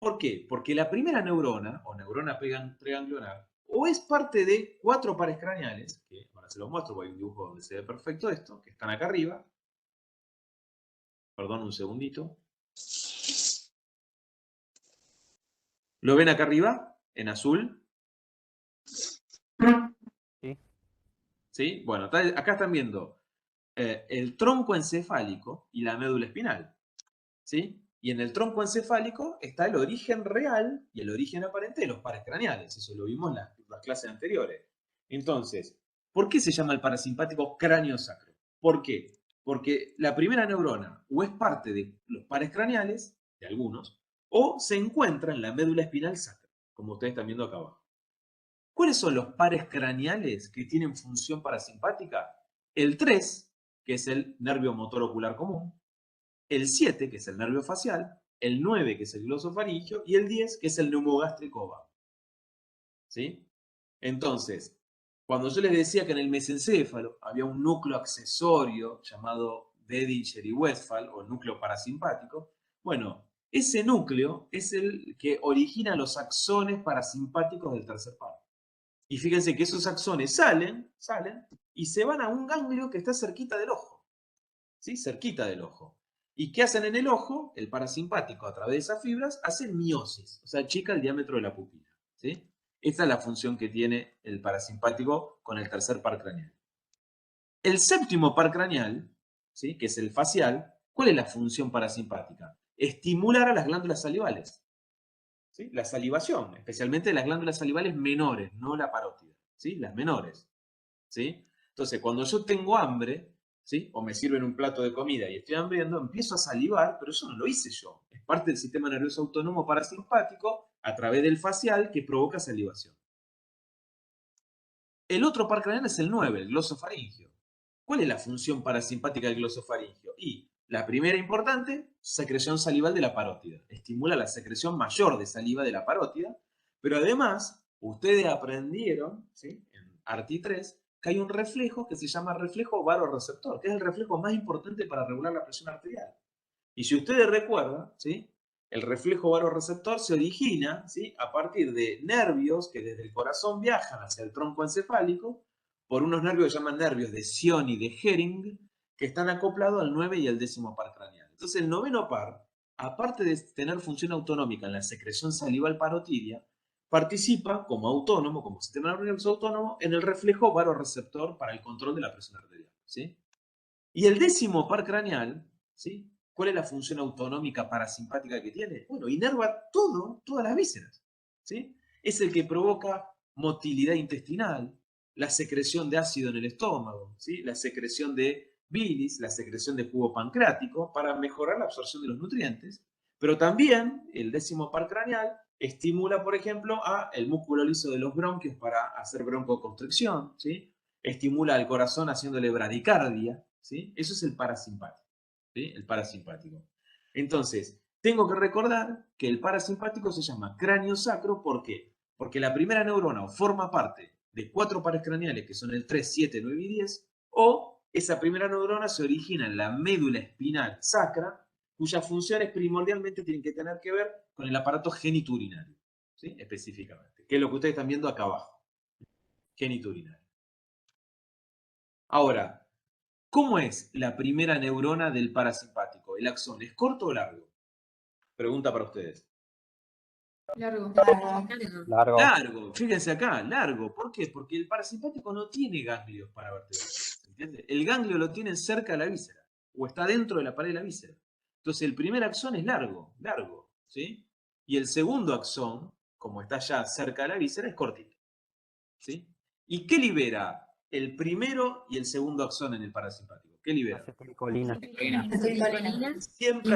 ¿Por qué? Porque la primera neurona, o neurona preganglionar, o es parte de 4 pares craneales, que ahora se los muestro, porque hay un dibujo donde se ve perfecto esto, que están acá arriba. Perdón, un segundito. ¿Lo ven acá arriba? En azul. Sí. ¿Sí? Bueno, acá están viendo el tronco encefálico y la médula espinal. ¿Sí? Y en el tronco encefálico está el origen real y el origen aparente de los pares craneales. Eso lo vimos en las clases anteriores. Entonces, ¿por qué se llama el parasimpático cráneo sacro? ¿Por qué? Porque la primera neurona o es parte de los pares craneales, de algunos, o se encuentra en la médula espinal sacra, como ustedes están viendo acá abajo. ¿Cuáles son los pares craneales que tienen función parasimpática? El 3, que es el nervio motor ocular común, el 7, que es el nervio facial, el 9, que es el glosofaringio, y el 10, que es el neumogástrico vago. ¿Sí? Entonces, Cuando yo les decía que en el mesencéfalo había un núcleo accesorio llamado Dedinger y Westphal, o núcleo parasimpático, bueno, ese núcleo es el que origina los axones parasimpáticos del tercer par. Y fíjense que esos axones salen y se van a un ganglio que está cerquita del ojo. ¿Sí? Cerquita del ojo. ¿Y qué hacen en el ojo? El parasimpático, a través de esas fibras, hace miosis, o sea, achica el diámetro de la pupila. ¿Sí? Esta es la función que tiene el parasimpático con el tercer par craneal. El séptimo par craneal, ¿sí? Que es el facial, ¿cuál es la función parasimpática? Estimular a las glándulas salivales. ¿Sí? La salivación, especialmente las glándulas salivales menores, no la parótida, ¿sí? Las menores. ¿Sí? Entonces, cuando yo tengo hambre, ¿sí? O me sirven un plato de comida y estoy hambriento, empiezo a salivar, pero eso no lo hice yo. Es parte del sistema nervioso autónomo parasimpático a través del facial que provoca salivación. El otro par craneal es el 9, el glosofaringio. ¿Cuál es la función parasimpática del glosofaringio? Y la primera importante, secreción salival de la parótida. Estimula la secreción mayor de saliva de la parótida, pero además, ustedes aprendieron, ¿sí? En ARTI 3, que hay un reflejo que se llama reflejo varoreceptor, que es el reflejo más importante para regular la presión arterial. Y si ustedes recuerdan, ¿sí? El reflejo varoreceptor se origina, ¿sí? A partir de nervios que desde el corazón viajan hacia el tronco encefálico por unos nervios que se llaman nervios de Sion y de Hering, que están acoplados al 9 y al 10º par craneal. Entonces el 9º par, aparte de tener función autonómica en la secreción salival parotidia, participa como autónomo, como sistema nervioso autónomo, en el reflejo varoreceptor para el control de la presión arterial. ¿Sí? Y el 10º par craneal, ¿sí? ¿Cuál es la función autonómica parasimpática que tiene? Bueno, inerva todas las vísceras. ¿Sí? Es el que provoca motilidad intestinal, la secreción de ácido en el estómago, ¿sí? La secreción de bilis, la secreción de jugo pancreático para mejorar la absorción de los nutrientes. Pero también el 10º par craneal estimula, por ejemplo, el músculo liso de los bronquios para hacer broncoconstricción, ¿sí? Estimula al corazón haciéndole bradicardia, ¿sí? Eso es el parasimpático, ¿sí? El parasimpático. Entonces, tengo que recordar que el parasimpático se llama cráneo sacro, ¿por qué? Porque la primera neurona forma parte de 4 pares craneales, que son el 3, 7, 9 y 10, o esa primera neurona se origina en la médula espinal sacra, cuyas funciones primordialmente tienen que tener que ver con el aparato geniturinario, ¿sí? Específicamente, que es lo que ustedes están viendo acá abajo, geniturinario. Ahora, ¿cómo es la primera neurona del parasimpático? ¿El axón es corto o largo? Pregunta para ustedes. Largo. Largo. Largo, fíjense acá, largo. ¿Por qué? Porque el parasimpático no tiene ganglios para vertebrar. ¿Entiendes? El ganglio lo tienen cerca de la víscera o está dentro de la pared de la víscera. Entonces el primer axón es largo, ¿sí? Y el segundo axón, como está ya cerca de la víscera, es cortito, ¿sí? ¿Y qué libera el primero y el segundo axón en el parasimpático? ¿Qué libera? Acetilcolina. Siempre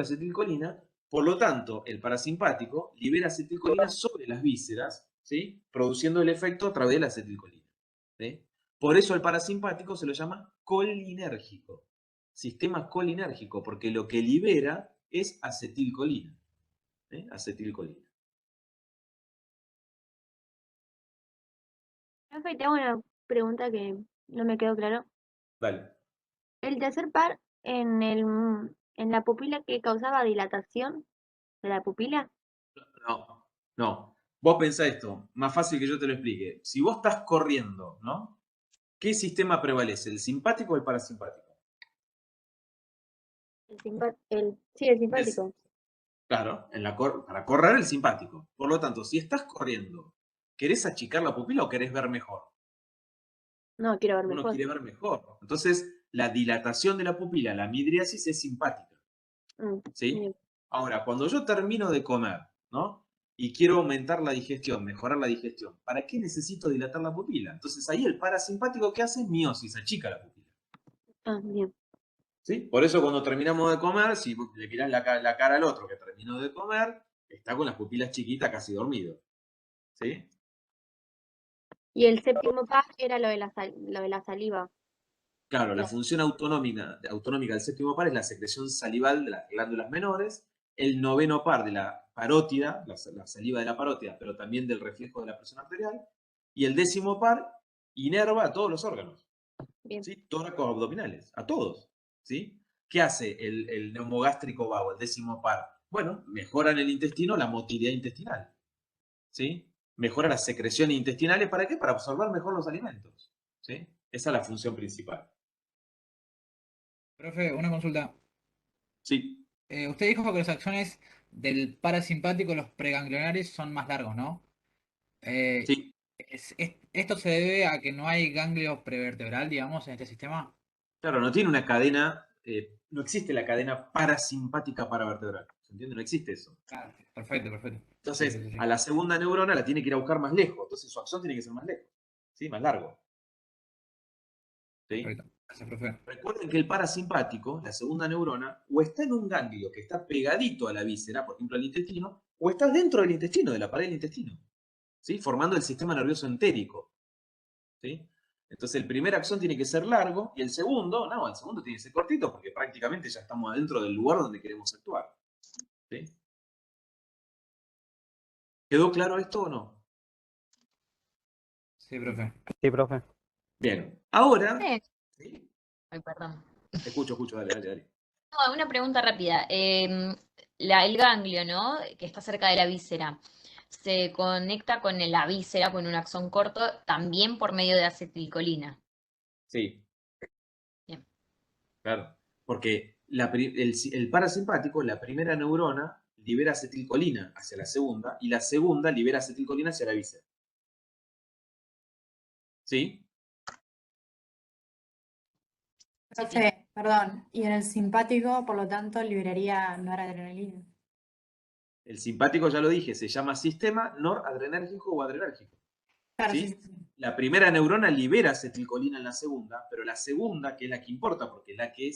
acetilcolina. Por lo tanto, el parasimpático libera acetilcolina sobre las vísceras, ¿sí? Produciendo el efecto a través de la acetilcolina, ¿sí? Por eso el parasimpático se lo llama colinérgico. Sistema colinérgico, porque lo que libera es acetilcolina. ¿Sí? Acetilcolina. Profe, tengo una pregunta que no me quedó claro. Dale. El tercer par en la pupila que causaba dilatación de la pupila. No. Vos pensá esto, más fácil que yo te lo explique. Si vos estás corriendo, ¿no? ¿Qué sistema prevalece? ¿El simpático o el parasimpático? El simpático. Claro, para correr el simpático. Por lo tanto, si estás corriendo, ¿querés achicar la pupila o querés ver mejor? No, quiero ver Uno mejor. quiere ver mejor. Entonces, la dilatación de la pupila, la midriasis, es simpática. ¿Sí? Bien. Ahora, cuando yo termino de comer, ¿no? Y quiero aumentar la digestión, mejorar la digestión, ¿para qué necesito dilatar la pupila? Entonces ahí el parasimpático que hace es miosis, achica la pupila. Bien. ¿Sí? Por eso cuando terminamos de comer, si le mirás la cara al otro que terminó de comer, está con las pupilas chiquitas casi dormido. ¿Sí? Y el séptimo par era lo de la saliva. Claro, la función autonómica del séptimo par es la secreción salival de las glándulas menores, el 9º par de la parótida, la saliva de la parótida, pero también del reflejo de la presión arterial, Y el 10º par inerva a todos los órganos. Bien. ¿Sí? Tóraco-abdominales, a todos. ¿Sí? ¿Qué hace el neumogástrico vago, el 10º par? Bueno, mejora en el intestino la motilidad intestinal. ¿Sí? Mejora las secreciones intestinales. ¿Para qué? Para absorber mejor los alimentos. ¿Sí? Esa es la función principal. Profe, una consulta. Sí. Usted dijo que los axones del parasimpático, los preganglionares, son más largos, ¿no? Sí. ¿Esto se debe a que no hay ganglio prevertebral, digamos, en este sistema? Claro, no tiene una cadena, no existe la cadena parasimpática paravertebral. ¿Se entiende? No existe eso. Claro, perfecto, perfecto. Entonces, Sí. a la segunda neurona la tiene que ir a buscar más lejos. Entonces, su axón tiene que ser más lejos. ¿Sí? Más largo. ¿Sí? Perfecto. Gracias, profe. Recuerden que el parasimpático, la segunda neurona, o está en un ganglio que está pegadito a la víscera, por ejemplo al intestino, o está dentro del intestino, de la pared del intestino, ¿sí? Formando el sistema nervioso entérico. ¿Sí? Entonces el primer axón tiene que ser largo y el segundo tiene que ser cortito porque prácticamente ya estamos adentro del lugar donde queremos actuar. ¿Sí? ¿Quedó claro esto o no? Sí, profe. Sí, profe. Bien, ahora... Sí. ¿Sí? Ay, perdón. Escucho, dale. No, una pregunta rápida. El ganglio, ¿no? Que está cerca de la víscera, se conecta con la víscera, con un axón corto, también por medio de acetilcolina. Sí. Bien. Claro, porque el parasimpático, la primera neurona, libera acetilcolina hacia la segunda y la segunda libera acetilcolina hacia la víscera. ¿Sí? Profe, perdón, y en el simpático, por lo tanto, liberaría noradrenalina. El simpático, ya lo dije, se llama sistema noradrenérgico o adrenérgico. Claro, ¿Sí? sí. La primera neurona libera acetilcolina en la segunda, pero la segunda, que es la que importa, porque es la que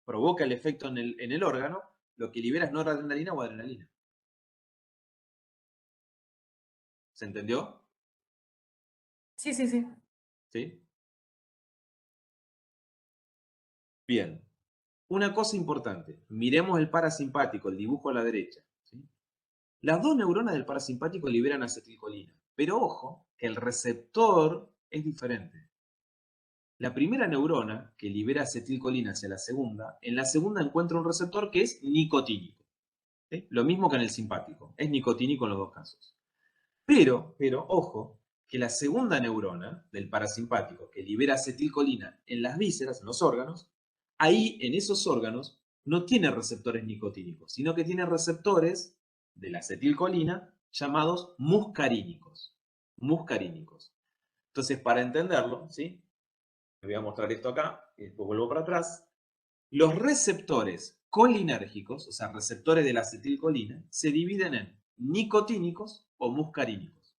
provoca el efecto en el órgano, lo que libera es noradrenalina o adrenalina. ¿Se entendió? Sí. ¿Sí? Bien. Una cosa importante. Miremos el parasimpático, el dibujo a la derecha. ¿Sí? Las dos neuronas del parasimpático liberan acetilcolina. Pero ojo, que el receptor es diferente. La primera neurona, que libera acetilcolina hacia la segunda, en la segunda encuentra un receptor que es nicotínico. ¿Sí? Lo mismo que en el simpático. Es nicotínico en los dos casos. Pero, ojo, que la segunda neurona del parasimpático, que libera acetilcolina en las vísceras, en los órganos, ahí en esos órganos no tiene receptores nicotínicos, sino que tiene receptores de la acetilcolina llamados muscarínicos. Muscarínicos. Entonces, para entenderlo, ¿sí? Les voy a mostrar esto acá y después vuelvo para atrás. Los receptores colinérgicos, o sea, receptores de la acetilcolina, se dividen en nicotínicos o muscarínicos.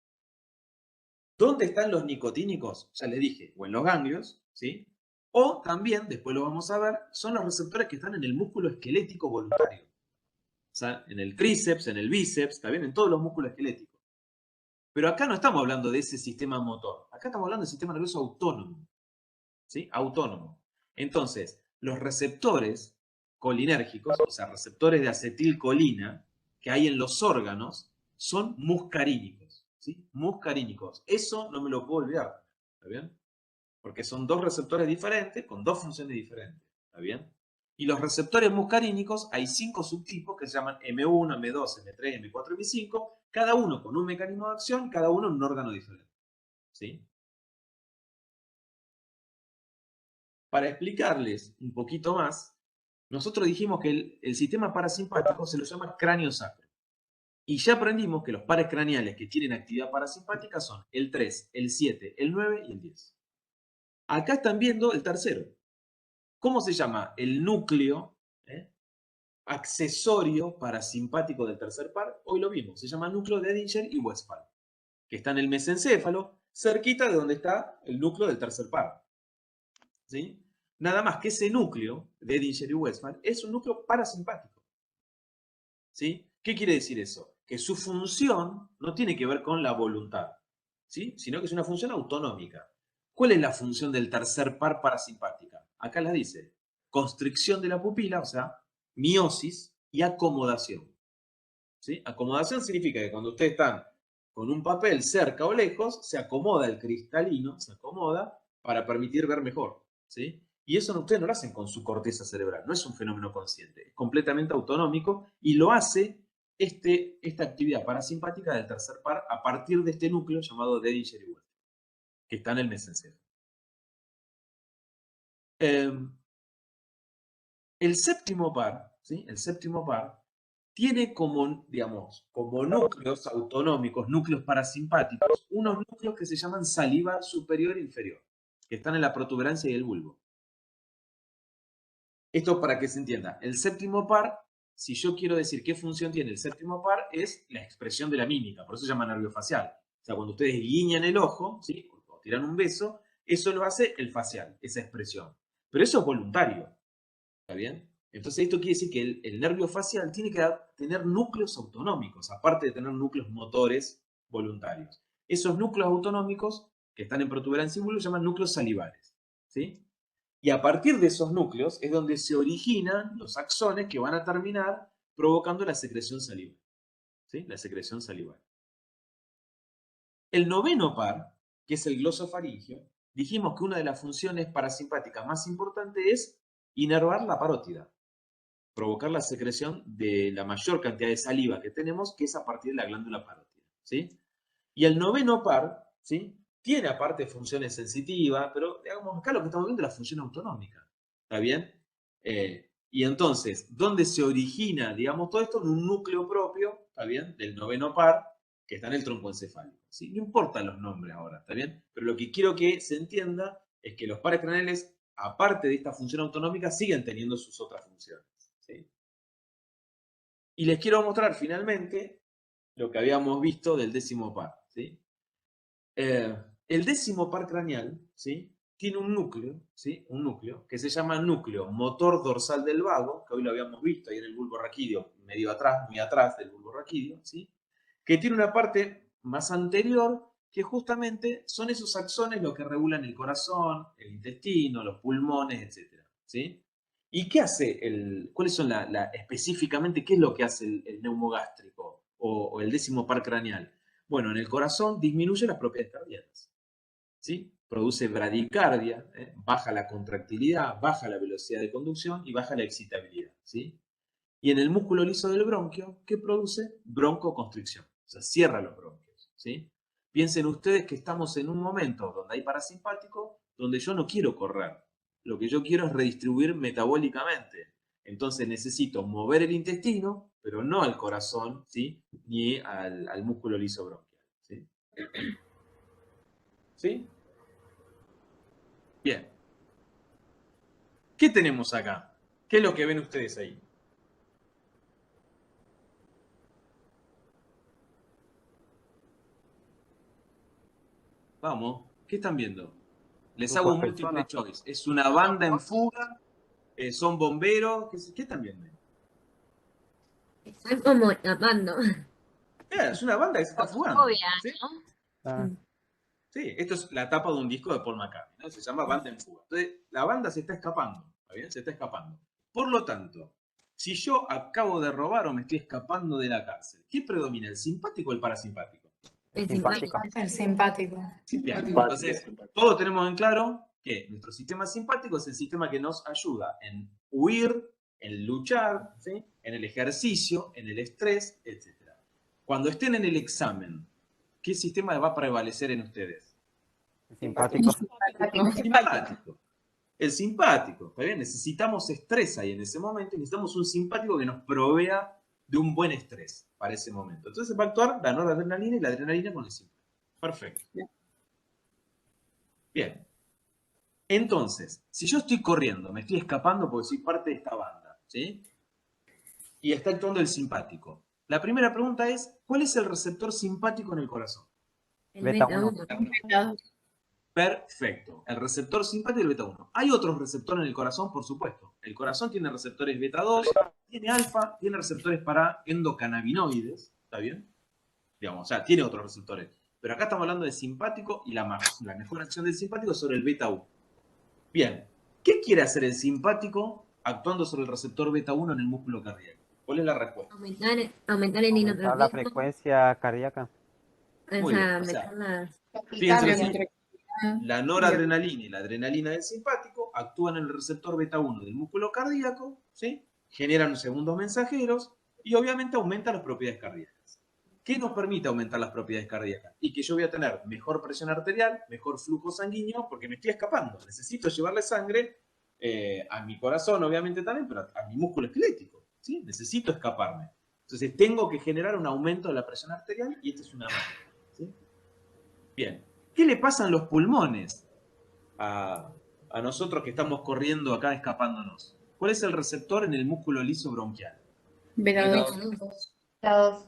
¿Dónde están los nicotínicos? Ya les dije, o en los ganglios, ¿sí? O también, después lo vamos a ver, son los receptores que están en el músculo esquelético voluntario. O sea, en el tríceps, en el bíceps, está bien, en todos los músculos esqueléticos. Pero acá no estamos hablando de ese sistema motor. Acá estamos hablando del sistema nervioso autónomo. ¿Sí? Autónomo. Entonces, los receptores colinérgicos, o sea, receptores de acetilcolina que hay en los órganos, son muscarínicos. ¿Sí? Muscarínicos. Eso no me lo puedo olvidar. ¿Está bien? Porque son dos receptores diferentes, con dos funciones diferentes. ¿Está bien? Y los receptores muscarínicos, hay 5 subtipos que se llaman M1, M2, M3, M4 y M5, cada uno con un mecanismo de acción, cada uno en un órgano diferente. ¿Sí? Para explicarles un poquito más, nosotros dijimos que el sistema parasimpático se lo llama cráneo sacro. Y ya aprendimos que los pares craneales que tienen actividad parasimpática son el 3, el 7, el 9 y el 10. Acá están viendo el tercero. ¿Cómo se llama? El núcleo accesorio parasimpático del tercer par. Hoy lo vimos. Se llama núcleo de Edinger y Westphal, que está en el mesencéfalo, cerquita de donde está el núcleo del tercer par. ¿Sí? Nada más que ese núcleo de Edinger y Westphal es un núcleo parasimpático. ¿Sí? ¿Qué quiere decir eso? Que su función no tiene que ver con la voluntad, ¿sí? Sino que es una función autonómica. ¿Cuál es la función del tercer par parasimpática? Acá la dice. Constricción de la pupila, o sea, miosis y acomodación. ¿Sí? Acomodación significa que cuando ustedes están con un papel cerca o lejos, se acomoda el cristalino, se acomoda para permitir ver mejor, ¿sí? Y eso ustedes no lo hacen con su corteza cerebral, no es un fenómeno consciente, es completamente autonómico y lo hace esta actividad parasimpática del tercer par a partir de este núcleo llamado Dedinger y West, que está en el mesencéfalo. El séptimo par, ¿sí? El séptimo par tiene como, digamos, como núcleos autonómicos, núcleos parasimpáticos, unos núcleos que se llaman saliva superior e inferior, que están en la protuberancia y el bulbo. Esto para que se entienda. El séptimo par, si yo quiero decir qué función tiene el séptimo par, es la expresión de la mímica, por eso se llama nervio facial. O sea, cuando ustedes guiñan el ojo, ¿sí? O tiran un beso, eso lo hace el facial, esa expresión. Pero eso es voluntario. ¿Está bien? Entonces esto quiere decir que el nervio facial tiene que tener núcleos autonómicos, aparte de tener núcleos motores voluntarios. Esos núcleos autonómicos que están en protuberancia y bulbo se llaman núcleos salivares, ¿sí? Y a partir de esos núcleos es donde se originan los axones que van a terminar provocando la secreción salival, ¿sí? La secreción salival. El noveno par, que es el glosofaringio, dijimos que una de las funciones parasimpáticas más importantes es inervar la parótida, provocar la secreción de la mayor cantidad de saliva que tenemos, que es a partir de la glándula parótida, ¿sí? Y el noveno par, ¿sí? Tiene aparte funciones sensitivas, pero digamos, acá lo que estamos viendo es la función autonómica, ¿está bien? Y entonces, ¿dónde se origina, digamos, todo esto? En un núcleo propio, ¿está bien? Del noveno par, que está en el tronco encefálico, ¿sí? No importan los nombres ahora, ¿está bien? Pero lo que quiero que se entienda es que los pares craneales, aparte de esta función autonómica, siguen teniendo sus otras funciones, ¿sí? Y les quiero mostrar finalmente lo que habíamos visto del décimo par, ¿sí? El décimo par craneal, ¿sí? Tiene un núcleo, ¿sí? Un núcleo que se llama núcleo motor dorsal del vago, que hoy lo habíamos visto ahí en el bulbo raquídeo, medio atrás, muy atrás del bulbo raquídeo, ¿sí? Que tiene una parte más anterior que justamente son esos axones los que regulan el corazón, el intestino, los pulmones, etc. ¿Sí? ¿Y qué hace cuáles son específicamente, qué es lo que hace el neumogástrico o el décimo par craneal? Bueno, en el corazón disminuye las propiedades cardíacas, ¿sí? Produce bradicardia, baja la contractilidad, baja la velocidad de conducción y baja la excitabilidad, ¿sí? Y en el músculo liso del bronquio, ¿qué produce? Broncoconstricción, o sea, cierra los bronquios, ¿sí? Piensen ustedes que estamos en un momento donde hay parasimpático, donde yo no quiero correr. Lo que yo quiero es redistribuir metabólicamente. Entonces necesito mover el intestino, pero no al corazón, ¿sí? Ni al músculo liso bronquial, ¿sí? ¿Sí? Bien. ¿Qué tenemos acá? ¿Qué es lo que ven ustedes ahí? Vamos, ¿qué están viendo? Les hago un múltiple choice. ¿Es una banda en fuga? ¿Son bomberos? ¿Qué están viendo? Están como tapando. Es una banda que se está fugando. Obvio, ¿Sí? ¿no? Ah, Sí, esto es la tapa de un disco de Paul McCartney, ¿no? Se llama banda en fuga. Entonces, la banda se está escapando, ¿está bien? Se está escapando. Por lo tanto, si yo acabo de robar o me estoy escapando de la cárcel, ¿qué predomina, el simpático o el parasimpático? El simpático. El simpático. Bien, entonces, todos tenemos en claro que nuestro sistema simpático es el sistema que nos ayuda en huir, en luchar, ¿sí? En el ejercicio, en el estrés, etc. Cuando estén en el examen, ¿qué sistema va a prevalecer en ustedes? simpático. El simpático. El simpático, ¿está bien? Necesitamos estrés ahí en ese momento y necesitamos un simpático que nos provea de un buen estrés para ese momento. Entonces va a actuar la noradrenalina y la adrenalina con el simpático. Perfecto. Bien. Entonces, si yo estoy corriendo, me estoy escapando porque soy parte de esta banda, ¿sí? Y está actuando el simpático. La primera pregunta es, ¿cuál es el receptor simpático en el corazón? El Beta beta 1. 1. Perfecto. El receptor simpático es el beta 1. Hay otros receptores en el corazón, por supuesto. El corazón tiene receptores beta 2, tiene alfa, tiene receptores para endocannabinoides, ¿está bien? Digamos, o sea, tiene otros receptores. Pero acá estamos hablando de simpático y la mejor acción del simpático es sobre el beta 1. Bien, ¿qué quiere hacer el simpático actuando sobre el receptor beta 1 en el músculo cardíaco? ¿Cuál es la respuesta? Aumentar el Aumentar la inotropismo. frecuencia cardíaca. Muy bien, o sea, fíjense lo siguiente. La noradrenalina y la adrenalina del simpático actúan en el receptor beta 1 del músculo cardíaco, ¿sí? Generan segundos mensajeros y obviamente aumentan las propiedades cardíacas. ¿Qué nos permite aumentar las propiedades cardíacas? Y que yo voy a tener mejor presión arterial, mejor flujo sanguíneo, porque me estoy escapando. Necesito llevarle sangre a mi corazón, obviamente también, pero a mi músculo esquelético, ¿sí? Necesito escaparme. Entonces tengo que generar un aumento de la presión arterial y esta es una máquina, ¿sí? Bien. ¿Qué le pasa en los pulmones a nosotros que estamos corriendo acá escapándonos? ¿Cuál es el receptor en el músculo liso bronquial? Beta Beta 2. Todos.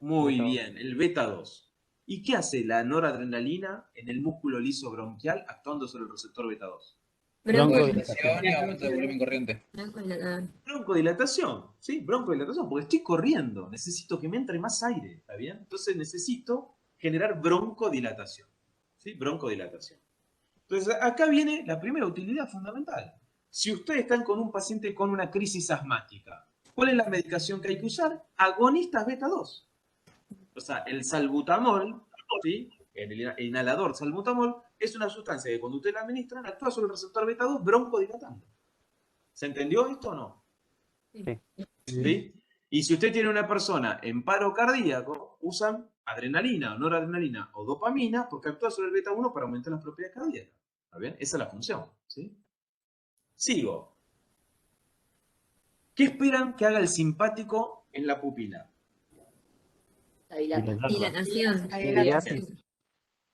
Muy Beta 2. bien, el beta 2. ¿Y qué hace la noradrenalina en el músculo liso bronquial actuando sobre el receptor beta 2? Broncodilatación y aumento de volumen corriente. Broncodilatación, ¿sí? Broncodilatación, porque estoy corriendo, necesito que me entre más aire, ¿está bien? Entonces necesito generar broncodilatación, ¿sí? Broncodilatación. Entonces acá viene la primera utilidad fundamental. Si ustedes están con un paciente con una crisis asmática, ¿cuál es la medicación que hay que usar? Agonistas beta 2. O sea, el salbutamol, ¿sí? El inhalador salbutamol es una sustancia que cuando ustedes la administran actúa sobre el receptor beta 2 broncodilatando. ¿Se entendió esto o no? Sí. ¿Sí? Y si usted tiene una persona en paro cardíaco, usan adrenalina, noradrenalina o dopamina porque actúa sobre el beta 1 para aumentar las propiedades cardíacas. ¿Está bien? Esa es la función. ¿Sí? Sigo. ¿Qué esperan que haga el simpático en la pupila? Dilatación.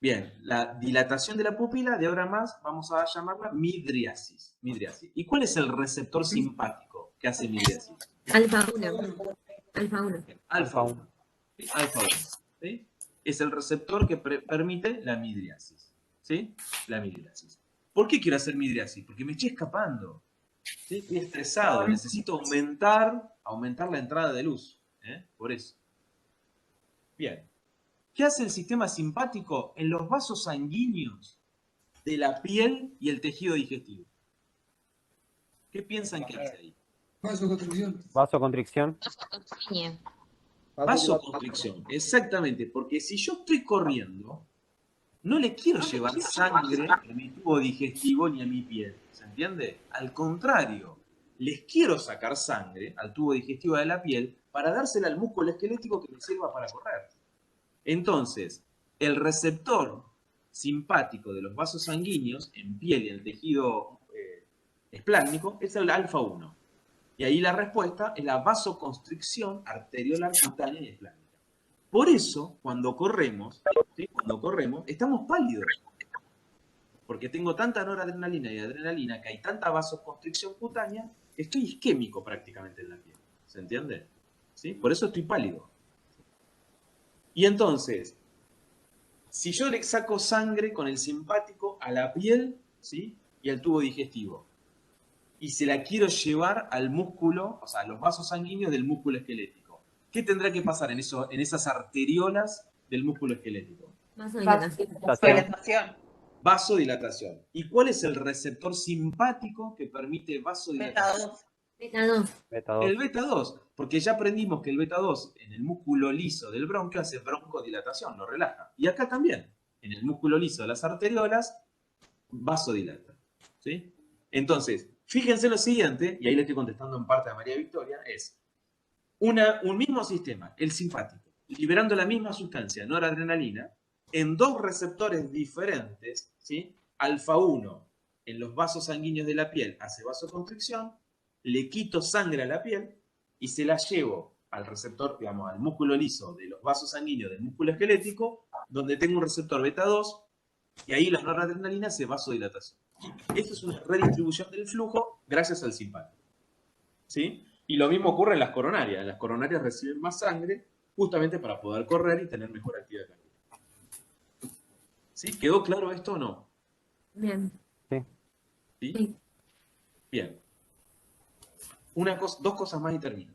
Bien, la dilatación de la pupila, de ahora más, vamos a llamarla midriasis. Midriasis. ¿Y cuál es el receptor simpático que hace midriasis? Alfa 1. Alfa 1. Alfa 1. ¿Sí? Alfa 1. ¿Sí? Es el receptor que permite la midriasis. ¿Sí? La midriasis. ¿Por qué quiero hacer midriasis? Porque me estoy escapando. ¿Sí? Estoy estresado. Necesito aumentar la entrada de luz. Por eso. Bien. ¿Qué hace el sistema simpático en los vasos sanguíneos de la piel y el tejido digestivo? ¿Qué piensan que hace ahí? Vasoconstricción. Vasoconstricción. Vasoconstricción, exactamente, porque si yo estoy corriendo, no le quiero llevar sangre a mi tubo digestivo ni a mi piel, ¿se entiende? Al contrario, les quiero sacar sangre al tubo digestivo de la piel para dársela al músculo esquelético que me sirva para correr. Entonces, el receptor simpático de los vasos sanguíneos en piel y en el tejido esplácnico es el alfa 1. Y ahí la respuesta es la vasoconstricción arteriolar cutánea y esplánica. Por eso, cuando corremos, ¿sí? Estamos pálidos. Porque tengo tanta noradrenalina y adrenalina que hay tanta vasoconstricción cutánea que estoy isquémico prácticamente en la piel. ¿Se entiende? ¿Sí? Por eso estoy pálido. Y entonces, si yo le saco sangre con el simpático a la piel, ¿sí? Y al tubo digestivo, y se la quiero llevar al músculo, o sea, a los vasos sanguíneos del músculo esquelético, ¿qué tendrá que pasar en esas arteriolas del músculo esquelético? Vasodilatación. Vasodilatación. ¿Y cuál es el receptor simpático que permite vasodilatación? Beta 2. Beta 2. El beta 2, porque ya aprendimos que el beta 2 en el músculo liso del bronquio hace broncodilatación, lo relaja. Y acá también, en el músculo liso de las arteriolas, vasodilata. ¿Sí? Entonces, fíjense lo siguiente, y ahí le estoy contestando en parte a María Victoria, es un mismo sistema, el simpático, liberando la misma sustancia, noradrenalina, en dos receptores diferentes, ¿sí? Alfa 1 en los vasos sanguíneos de la piel hace vasoconstricción, le quito sangre a la piel y se la llevo al receptor, digamos, al músculo liso de los vasos sanguíneos del músculo esquelético, donde tengo un receptor beta 2, y ahí la noradrenalina hace vasodilatación. Esto es una redistribución del flujo gracias al simpático. ¿Sí? Y lo mismo ocurre en las coronarias. Las coronarias reciben más sangre justamente para poder correr y tener mejor actividad cardíaca. ¿Sí? ¿Quedó claro esto o no? Bien. ¿Sí? Bien. Dos cosas más y termino.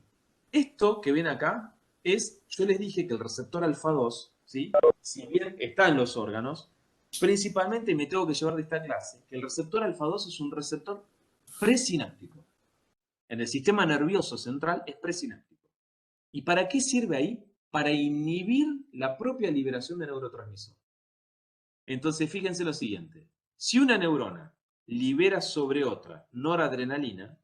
Esto que ven acá es, yo les dije que el receptor alfa 2, ¿sí? Si bien está en los órganos, principalmente me tengo que llevar de esta clase que el receptor alfa 2 es un receptor presináptico. En el sistema nervioso central es presináptico. ¿Y para qué sirve ahí? para inhibir la propia liberación de neurotransmisor. Entonces, fíjense lo siguiente. Si una neurona libera sobre otra noradrenalina,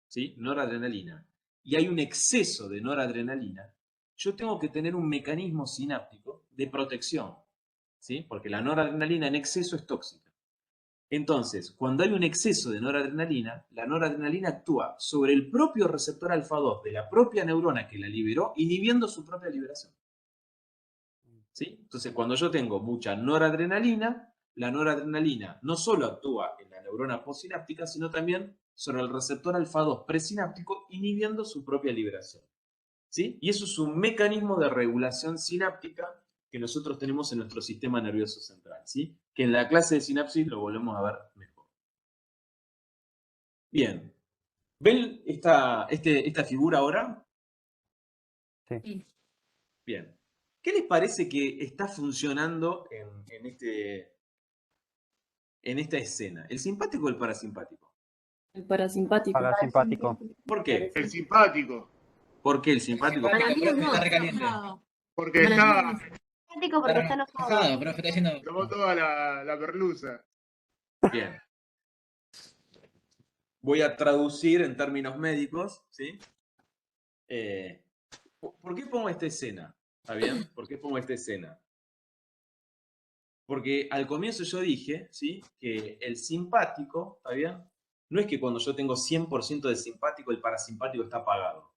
¿sí? Noradrenalina, y hay un exceso de noradrenalina, yo tengo que tener un mecanismo sináptico de protección, ¿sí? Porque la noradrenalina en exceso es tóxica. Entonces, cuando hay un exceso de noradrenalina, la noradrenalina actúa sobre el propio receptor alfa-2 de la propia neurona que la liberó, inhibiendo su propia liberación. ¿Sí? Entonces, cuando yo tengo mucha noradrenalina, la noradrenalina no solo actúa en la neurona postsináptica, sino también sobre el receptor alfa-2 presináptico, inhibiendo su propia liberación. ¿Sí? Y eso es un mecanismo de regulación sináptica que nosotros tenemos en nuestro sistema nervioso central, ¿sí? Que en la clase de sinapsis lo volvemos a ver mejor. Bien. ¿Ven esta figura ahora? Sí. Bien. ¿Qué les parece que está funcionando en esta escena? ¿El simpático o el parasimpático? El parasimpático. Parasimpático. ¿Por qué? El simpático. ¿Por qué el simpático? Para mí los Profe, está dos. recaliente. Porque Para mí está, los dos. Simpático porque está enojado. Enojado, profe, está diciendo. tomó toda la perlusa. Bien. Voy a traducir en términos médicos, ¿sí? ¿Por qué pongo esta escena? ¿Está bien? ¿Por qué pongo esta escena? Porque al comienzo yo dije, ¿sí? Que el simpático, ¿está bien? No es que cuando yo tengo 100% de simpático, el parasimpático está apagado.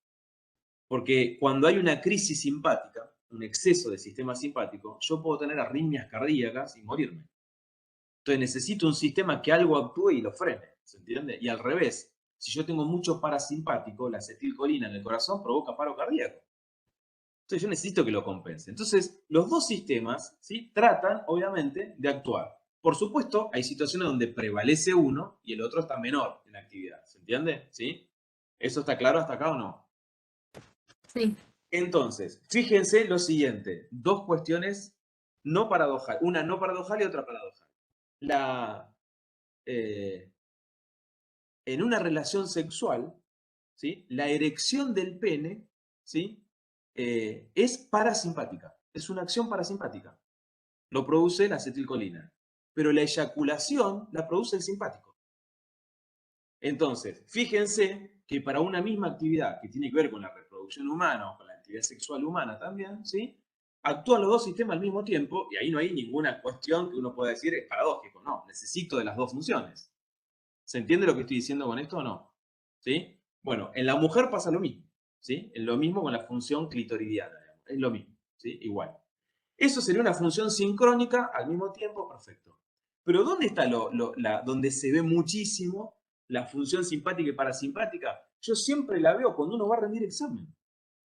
Porque cuando hay una crisis simpática, un exceso de sistema simpático, yo puedo tener arritmias cardíacas y morirme. Entonces necesito un sistema que algo actúe y lo frene, ¿se entiende? Y al revés, si yo tengo mucho parasimpático, la acetilcolina en el corazón provoca paro cardíaco. Entonces yo necesito que lo compense. Entonces los dos sistemas, ¿sí? Tratan, obviamente, de actuar. Por supuesto, hay situaciones donde prevalece uno y el otro está menor en actividad, ¿se entiende? ¿Sí? ¿Eso está claro hasta acá o no? Sí. Entonces, fíjense lo siguiente, dos cuestiones no paradojales, una no paradojal y otra paradojal. En una relación sexual, ¿sí? La erección del pene, ¿sí? Es parasimpática, es una acción parasimpática. Lo produce la acetilcolina, pero la eyaculación la produce el simpático. Entonces, fíjense que para una misma actividad que tiene que ver con la reproducción humana o con la actividad sexual humana también, ¿sí? Actúan los dos sistemas al mismo tiempo y ahí no hay ninguna cuestión que uno pueda decir es paradójico. No, necesito de las dos funciones. ¿Se entiende lo que estoy diciendo con esto o no? ¿Sí? Bueno, en la mujer pasa lo mismo. ¿Sí? Es lo mismo con la función clitoridiana. Digamos. Es lo mismo. ¿Sí? Igual. Eso sería una función sincrónica al mismo tiempo, perfecto. Pero ¿dónde está donde se ve muchísimo la función simpática y parasimpática? Yo siempre la veo cuando uno va a rendir examen,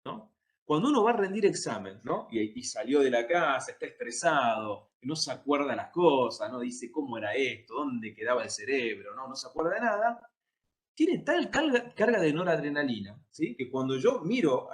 ¿no? Cuando uno va a rendir examen, ¿no? Y salió de la casa, está estresado, no se acuerda las cosas, no dice cómo era esto, dónde quedaba el cerebro, no se acuerda de nada, tiene tal carga de noradrenalina, ¿sí? Que cuando yo miro,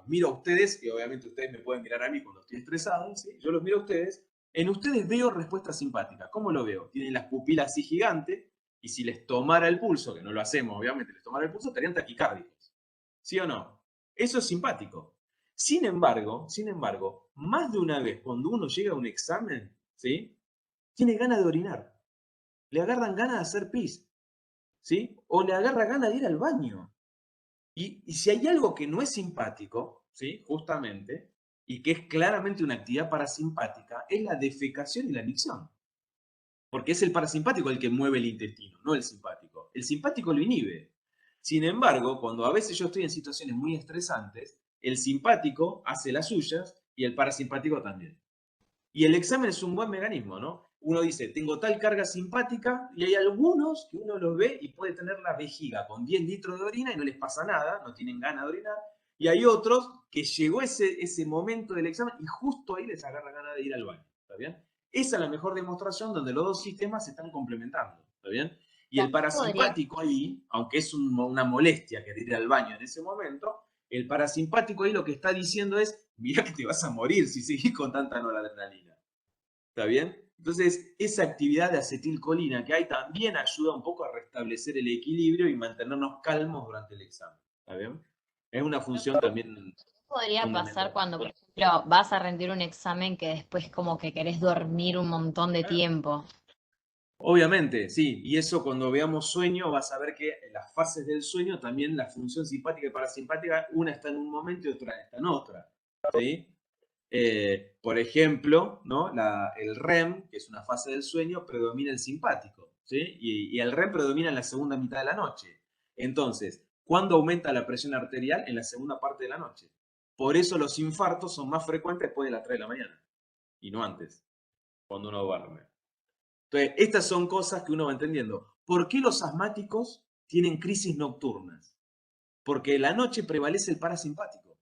miro a ustedes, y obviamente ustedes me pueden mirar a mí cuando estoy estresado, ¿sí? Yo los miro a ustedes, en ustedes veo respuesta simpática. ¿Cómo lo veo? Tienen las pupilas así gigantes, y si les tomara el pulso, que no lo hacemos, obviamente, les tomara el pulso, estarían taquicárdicos. ¿Sí o no? Eso es simpático. Sin embargo, más de una vez, cuando uno llega a un examen, ¿sí? Tiene ganas de orinar. Le agarran ganas de hacer pis. ¿Sí? O le agarra ganas de ir al baño. Y si hay algo que no es simpático, ¿sí? Justamente, y que es claramente una actividad parasimpática, es la defecación y la micción. Porque es el parasimpático el que mueve el intestino, no el simpático. El simpático lo inhibe. Sin embargo, cuando a veces yo estoy en situaciones muy estresantes, el simpático hace las suyas y el parasimpático también. Y el examen es un buen mecanismo, ¿no? Uno dice, tengo tal carga simpática, y hay algunos que uno los ve y puede tener la vejiga con 10 litros de orina y no les pasa nada, no tienen ganas de orinar. Y hay otros que llegó ese momento del examen y justo ahí les agarra ganas de ir al baño, ¿está bien? Esa es la mejor demostración donde los dos sistemas se están complementando, ¿está bien? Y el parasimpático ahí, aunque es una molestia querer ir al baño en ese momento, el parasimpático ahí lo que está diciendo es, mirá que te vas a morir si seguís con tanta noradrenalina. ¿Está bien? Entonces, esa actividad de acetilcolina que hay también ayuda un poco a restablecer el equilibrio y mantenernos calmos durante el examen. ¿Está bien? Es una función también podría pasar Fundamental. cuando, por ejemplo, vas a rendir un examen que después como que querés dormir un montón de tiempo. Obviamente, sí, y eso cuando veamos sueño vas a ver que en las fases del sueño también la función simpática y parasimpática, una está en un momento y otra está en otra, ¿sí? Por ejemplo, ¿no? El REM, que es una fase del sueño, predomina el simpático, ¿sí? Y el REM predomina en la segunda mitad de la noche. Entonces, ¿cuándo aumenta la presión arterial? En la segunda parte de la noche. Por eso los infartos son más frecuentes después de las 3 de la mañana, y no antes, cuando uno duerme. Entonces, estas son cosas que uno va entendiendo. ¿Por qué los asmáticos tienen crisis nocturnas? Porque la noche prevalece el parasimpático.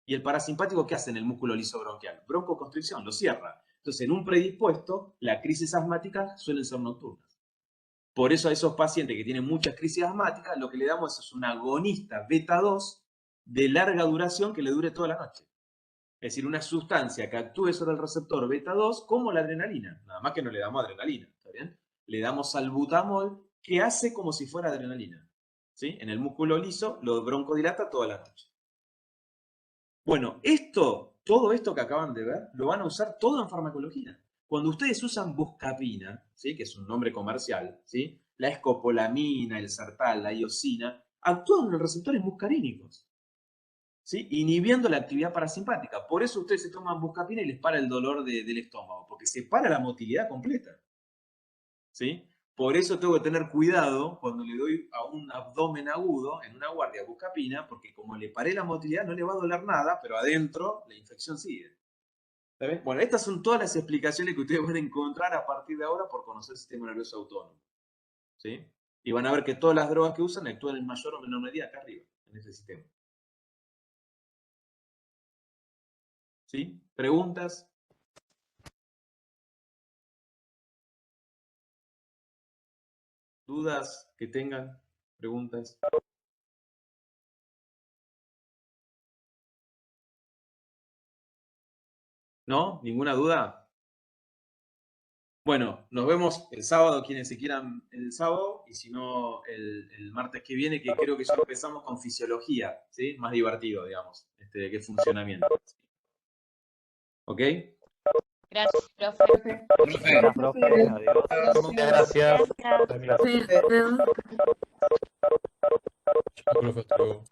¿Y el parasimpático qué hace en el músculo liso bronquial? Broncoconstricción, lo cierra. Entonces, en un predispuesto, las crisis asmáticas suelen ser nocturnas. Por eso a esos pacientes que tienen muchas crisis asmáticas, lo que le damos es un agonista beta 2 de larga duración que le dure toda la noche. Es decir, una sustancia que actúe sobre el receptor beta 2 como la adrenalina. Nada más que no le damos adrenalina, ¿está bien? Le damos salbutamol que hace como si fuera adrenalina. ¿Sí? En el músculo liso lo broncodilata toda la noche. Bueno, todo esto que acaban de ver, lo van a usar todo en farmacología. Cuando ustedes usan buscapina, ¿sí? Que es un nombre comercial, ¿sí? La escopolamina, el sertal, la iosina, actúan en los receptores muscarínicos. ¿Sí? Inhibiendo la actividad parasimpática. Por eso ustedes se toman buscapina y les para el dolor del estómago, porque se para la motilidad completa. ¿Sí? Por eso tengo que tener cuidado cuando le doy a un abdomen agudo en una guardia buscapina, porque como le paré la motilidad no le va a doler nada, pero adentro la infección sigue. ¿Está bien? Bueno, estas son todas las explicaciones que ustedes van a encontrar a partir de ahora por conocer el sistema nervioso autónomo. ¿Sí? Y van a ver que todas las drogas que usan actúan en mayor o menor medida acá arriba, en este sistema. ¿Sí? ¿Preguntas? ¿Dudas que tengan? ¿Preguntas? ¿No? ¿Ninguna duda? Bueno, nos vemos el sábado, quienes se quieran el sábado, y si no, el martes que viene, que creo que ya empezamos con fisiología, ¿sí? Más divertido, digamos, que funcionamiento. ¿Ok? Gracias, profe. Profe. Gracias, profe. Adiós. Muchas gracias. Gracias. Chao, profe, hasta luego.